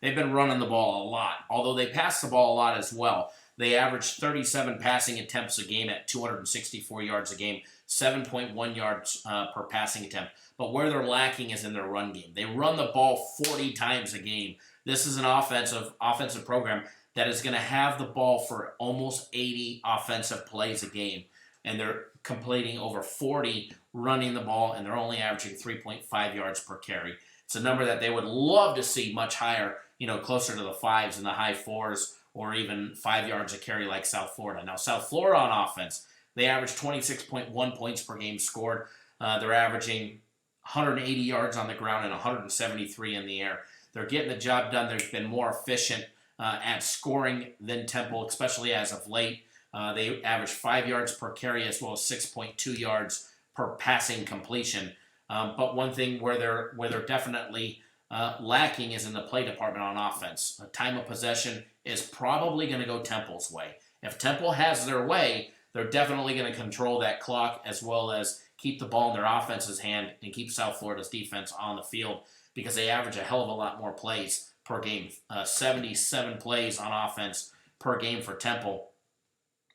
They've been running the ball a lot, although they pass the ball a lot as well. They average 37 passing attempts a game at 264 yards a game, 7.1 yards per passing attempt. But where they're lacking is in their run game. They run the ball 40 times a game. This is an offensive program that is going to have the ball for almost 80 offensive plays a game. And they're completing over 40 running the ball, and they're only averaging 3.5 yards per carry. It's a number that they would love to see much higher, closer to the 5s and the high 4s, or even 5 yards a carry like South Florida. Now, South Florida on offense, they average 26.1 points per game scored. They're averaging 180 yards on the ground and 173 in the air. They're getting the job done. They've been more efficient at scoring than Temple, especially as of late. They average 5 yards per carry as well as 6.2 yards per passing completion. But one thing where they're definitely lacking is in the play department on offense. Time of possession is probably going to go Temple's way. If Temple has their way, they're definitely going to control that clock as well as keep the ball in their offense's hand and keep South Florida's defense on the field, because they average a hell of a lot more plays per game. 77 plays on offense per game for Temple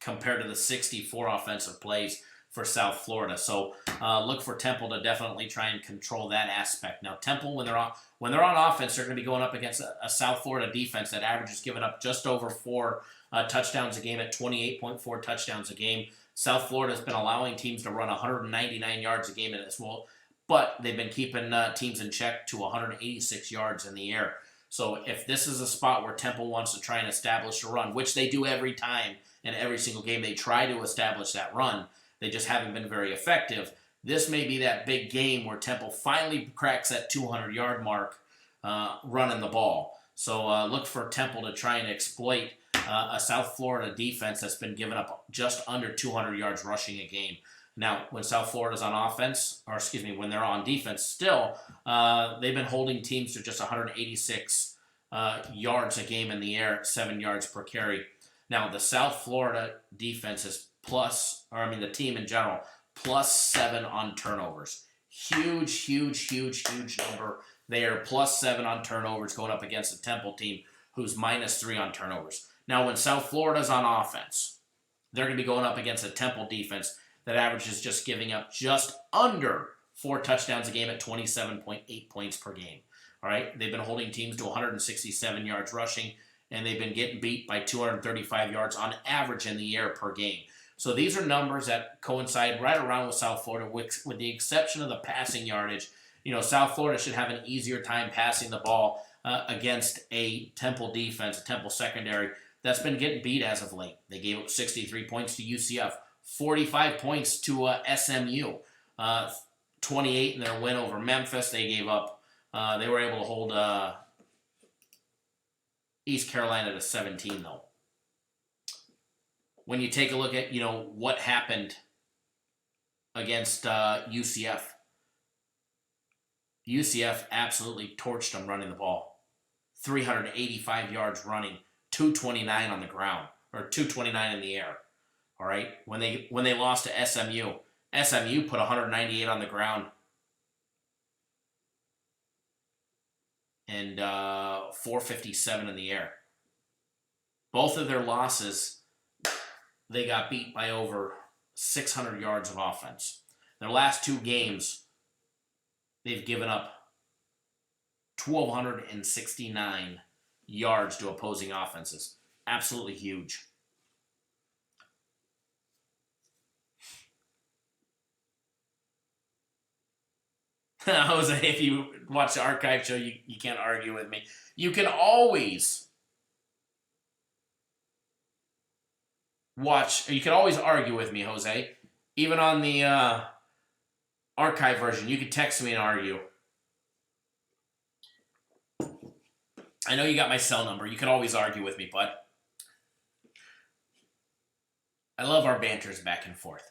compared to the 64 offensive plays for South Florida. So look for Temple to definitely try and control that aspect. Now, Temple, when they're on offense, they're going to be going up against a South Florida defense that averages giving up just over 4 touchdowns a game at 28.4 touchdowns a game. South Florida has been allowing teams to run 199 yards a game in this, but they've been keeping teams in check to 186 yards in the air. So if this is a spot where Temple wants to try and establish a run, which they do every time in every single game, they try to establish that run. They just haven't been very effective. This may be that big game where Temple finally cracks that 200-yard mark running the ball. So look for Temple to try and exploit a South Florida defense that's been giving up just under 200 yards rushing a game. Now, when South Florida's on offense, when they're on defense still, they've been holding teams to just 186 yards a game in the air, 7 yards per carry. Now, the South Florida defense is the team in general, +7 on turnovers. Huge number. They are +7 on turnovers going up against a Temple team who's -3 on turnovers. Now, when South Florida's on offense, they're going to be going up against a Temple defense that averages just giving up just under 4 touchdowns a game at 27.8 points per game. All right, they've been holding teams to 167 yards rushing, and they've been getting beat by 235 yards on average in the air per game. So these are numbers that coincide right around with South Florida, with the exception of the passing yardage. South Florida should have an easier time passing the ball against a Temple defense, a Temple secondary that's been getting beat as of late. They gave up 63 points to UCF, 45 points to SMU, 28 in their win over Memphis. They gave up. They were able to hold East Carolina to 17, though. When you take a look at, what happened against UCF, UCF absolutely torched them running the ball. 385 yards running, 229 on the ground, or 229 in the air. All right? When they lost to SMU, SMU put 198 on the ground and 457 in the air. Both of their losses, they got beat by over 600 yards of offense. Their last 2 games, they've given up 1,269 yards to opposing offenses. Absolutely huge. Jose, if you watch the archive show, you can't argue with me. You can always argue with me, Jose. Even on the archive version, you can text me and argue. I know you got my cell number. You can always argue with me, bud. I love our banters back and forth.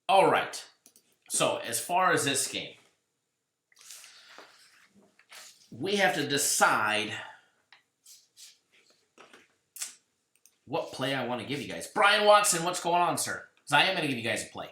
All right. So, as far as this game, we have to decide what play I want to give you guys. Brian Watson, what's going on, sir? Because I am going to give you guys a play.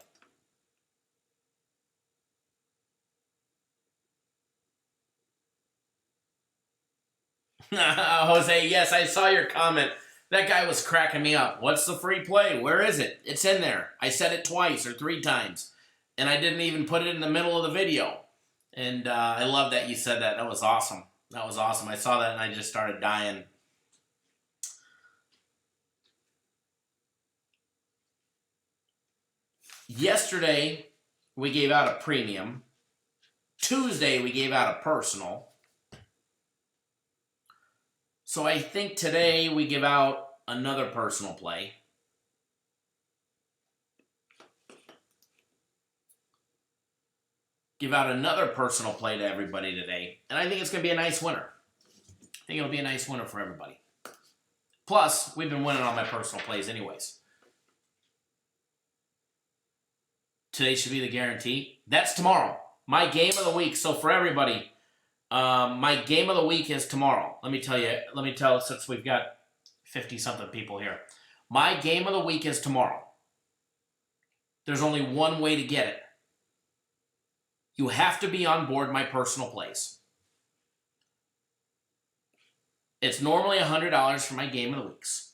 Jose, yes, I saw your comment. That guy was cracking me up. What's the free play? Where is it? It's in there. I said it twice or 3 times. And I didn't even put it in the middle of the video. And I love that you said that. That was awesome. That was awesome. I saw that and I just started dying. Yesterday, we gave out a premium. Tuesday, we gave out a personal. So I think today we give out another personal play. Give out another personal play to everybody today. And I think it's going to be a nice winner. I think it'll be a nice winner for everybody. Plus, we've been winning on my personal plays anyways. Today should be the guarantee. That's tomorrow. My game of the week. So for everybody, my game of the week is tomorrow. Let me tell since we've got 50-something people here. My game of the week is tomorrow. There's only one way to get it. You have to be on board my personal plays. It's normally $100 for my game of the weeks.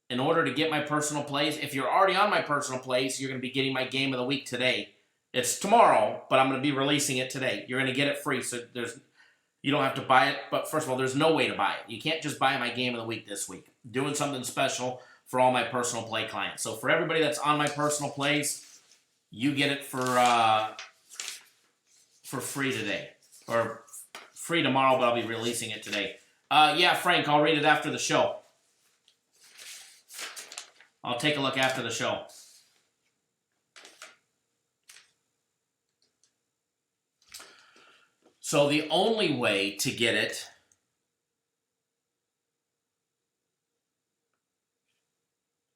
In order to get my personal plays, if you're already on my personal plays, you're going to be getting my game of the week today. It's tomorrow, but I'm going to be releasing it today. You're going to get it free, so you don't have to buy it. But first of all, there's no way to buy it. You can't just buy my game of the week this week. Doing something special for all my personal play clients. So for everybody that's on my personal plays, you get it for free today. Or free tomorrow, but I'll be releasing it today. Yeah, Frank, I'll read it after the show. I'll take a look after the show. So the only way to get it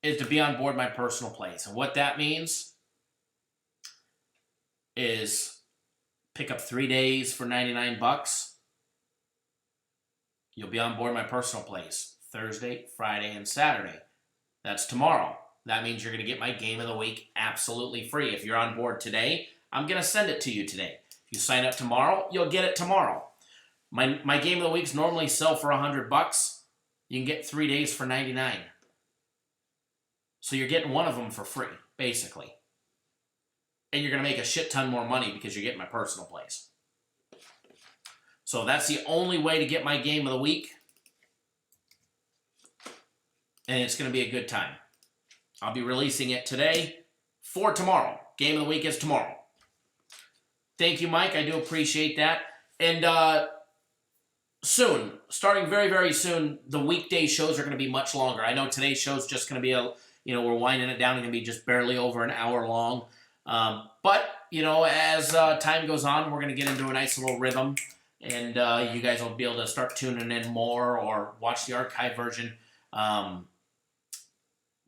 is to be on board my personal plays. And what that means is pick up 3 days for $99. You'll be on board my personal plays Thursday, Friday, and Saturday. That's tomorrow. That means you're going to get my game of the week absolutely free. If you're on board today, I'm going to send it to you today. If you sign up tomorrow, you'll get it tomorrow. My game of the weeks normally sell for $100. You can get 3 days for $99. So you're getting one of them for free, basically. And you're going to make a shit ton more money because you're getting my personal plays. So that's the only way to get my game of the week. And it's going to be a good time. I'll be releasing it today for tomorrow. Game of the week is tomorrow. Thank you, Mike. I do appreciate that. And soon, starting very, very soon, the weekday shows are going to be much longer. I know today's show's just going to be, we're winding it down. It's going to be just barely over an hour long. But, as time goes on, we're going to get into a nice little rhythm. And you guys will be able to start tuning in more or watch the archive version.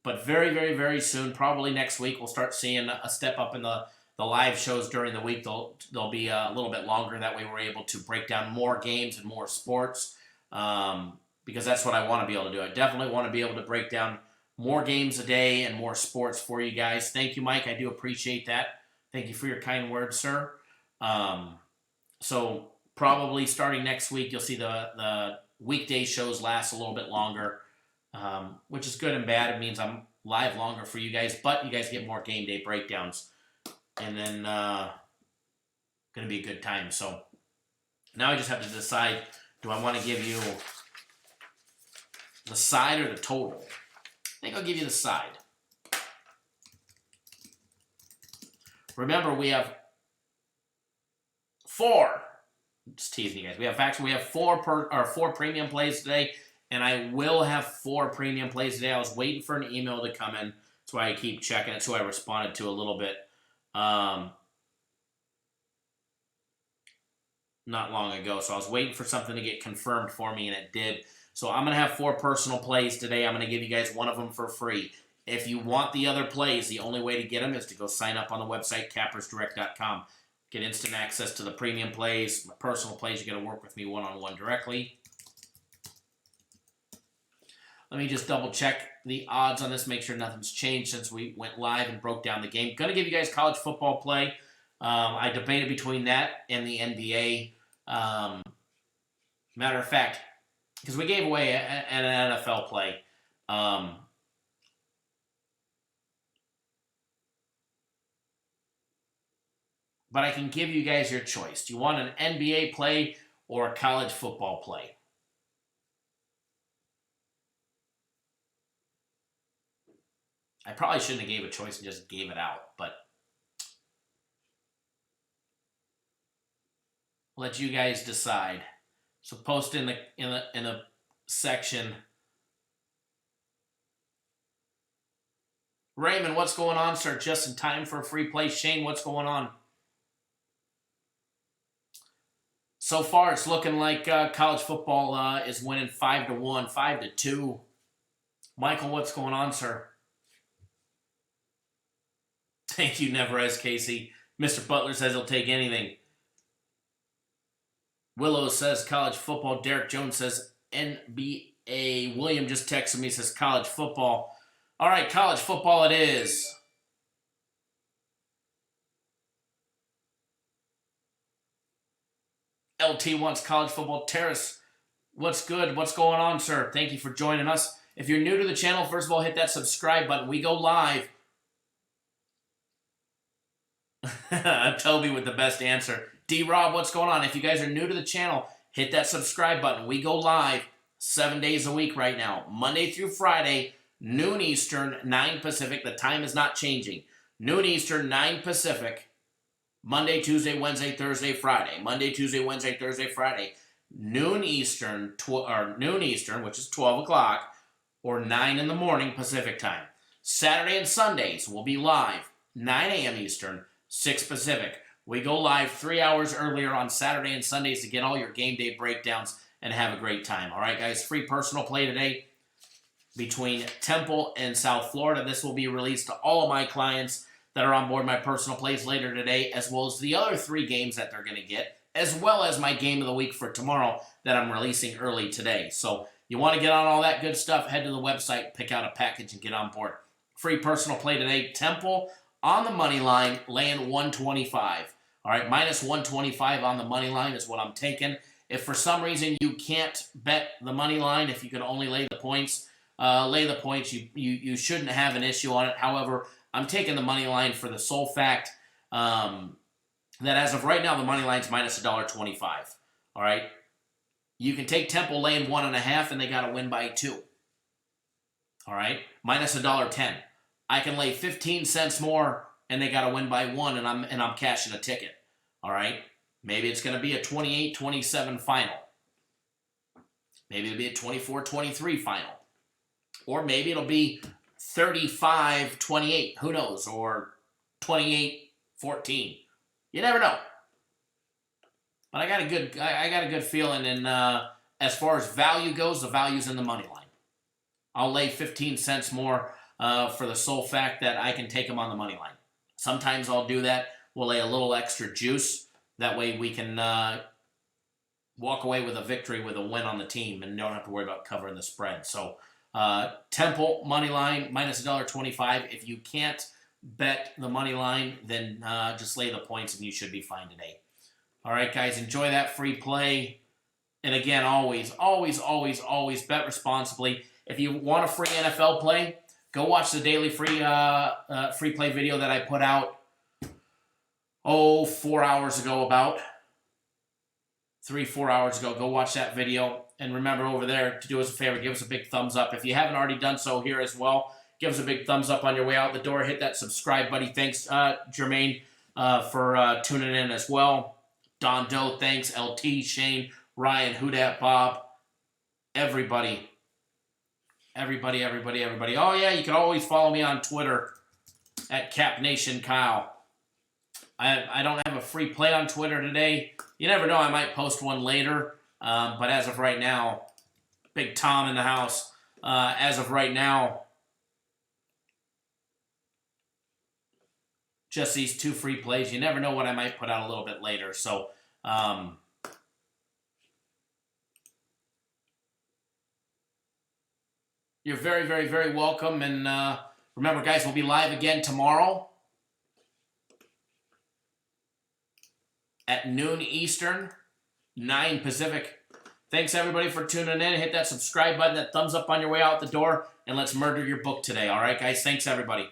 But very, very, very soon, probably next week, we'll start seeing a step up in the live shows during the week. They'll be a little bit longer. That way we're able to break down more games and more sports because that's what I want to be able to do. I definitely want to be able to break down more games a day and more sports for you guys. Thank you, Mike. I do appreciate that. Thank you for your kind words, sir. So probably starting next week, you'll see the weekday shows last a little bit longer. Which is good and bad. It means I'm live longer for you guys, but you guys get more game day breakdowns. And then, going to be a good time. So, now I just have to decide, do I want to give you The side or the total? I think I'll give you the side. Remember, we have 4. Just teasing you guys. We have 4 premium plays today, and I will have 4 premium plays today. I was waiting for an email to come in. That's why I keep checking it. So I responded to a little bit not long ago. So I was waiting for something to get confirmed for me, and it did. So I'm going to have 4 personal plays today. I'm going to give you guys one of them for free. If you want the other plays, the only way to get them is to go sign up on the website, cappersdirect.com. Get instant access to the premium plays. My personal plays, you got to work with me one-on-one directly. Let me just double check the odds on this, make sure nothing's changed since we went live and broke down the game. Going to give you guys college football play. I debated between that and the NBA. Matter of fact, because we gave away an NFL play. But I can give you guys your choice. Do you want an NBA play or a college football play? I probably shouldn't have gave a choice and just gave it out, but I'll let you guys decide. So post in the section. Raymond, what's going on, sir? Just in time for a free play. Shane, what's going on? So far, it's looking like college football is winning 5-1, 5-2. Michael, what's going on, sir? Thank you, Neverez Casey. Mr. Butler says he'll take anything. Willow says college football. Derek Jones says NBA. William just texted me, says college football. All right, college football it is. LT wants college football. Terrace, what's good? What's going on, sir? Thank you for joining us. If you're new to the channel, first of all, hit that subscribe button. We go live. Toby with the best answer. D-Rob, what's going on? If you guys are new to the channel, hit that subscribe button. We go live 7 days a week right now. Monday through Friday, noon Eastern, 9 Pacific. The time is not changing. Noon Eastern, 9 Pacific. Monday, Tuesday, Wednesday, Thursday, Friday. Monday, Tuesday, Wednesday, Thursday, Friday. Noon Eastern, which is 12 o'clock, or 9 in the morning Pacific time. Saturday and Sundays will be live, 9 a.m. Eastern, 6 Pacific. We go live 3 hours earlier on Saturday and Sundays to get all your game day breakdowns and have a great time. All right, guys, free personal play today between Temple and South Florida. This will be released to all of my clients that are on board my personal plays later today, as well as the other 3 games that they're going to get, as well as my game of the week for tomorrow that I'm releasing early today. So you want to get on all that good stuff, head to the website, pick out a package, and get on board. Free personal play today. Temple on the money line, laying 125. All right, minus 125 on the money line is what I'm taking. If for some reason you can't bet the money line, if you can only lay the points, you shouldn't have an issue on it. However, I'm taking the money line for the sole fact that as of right now, the money line's minus $1.25. All right, you can take Temple laying 1.5, and they got to win by 2. All right, minus $1.10. I can lay 15 cents more, and they got to win by 1, and I'm cashing a ticket. All right, maybe it's going to be a 28-27 final. Maybe it'll be a 24-23 final, or maybe it'll be 35-28, who knows, or 28-14. You never know. But I got a good feeling, and as far as value goes, the value's in the money line. I'll lay 15 cents more for the sole fact that I can take them on the money line. Sometimes I'll do that. We'll lay a little extra juice. That way we can walk away with a victory with a win on the team and don't have to worry about covering the spread. So Temple money line minus $1.25. If you can't bet the money line, then just lay the points and you should be fine today. All right, guys, enjoy that free play. And again, always bet responsibly. If you want a free NFL play, go watch the daily free play video that I put out 4 hours ago, about 3-4 hours ago. Go watch that video. And remember over there to do us a favor, give us a big thumbs up. If you haven't already done so here as well, give us a big thumbs up on your way out the door. Hit that subscribe, buddy. Thanks, Jermaine, for tuning in as well. Don Doe, thanks. LT, Shane, Ryan, Houdat, Bob, everybody. Everybody. Oh, yeah, you can always follow me on Twitter at CapNationKyle. I don't have a free play on Twitter today. You never know, I might post one later. But as of right now, Big Tom in the house. As of right now, just these 2 free plays. You never know what I might put out a little bit later. So, you're very, very, very welcome. And remember, guys, we'll be live again tomorrow at noon Eastern, 9 Pacific. Thanks, everybody, for tuning in. Hit that subscribe button, that thumbs up on your way out the door, and let's murder your book today. All right, guys? Thanks, everybody.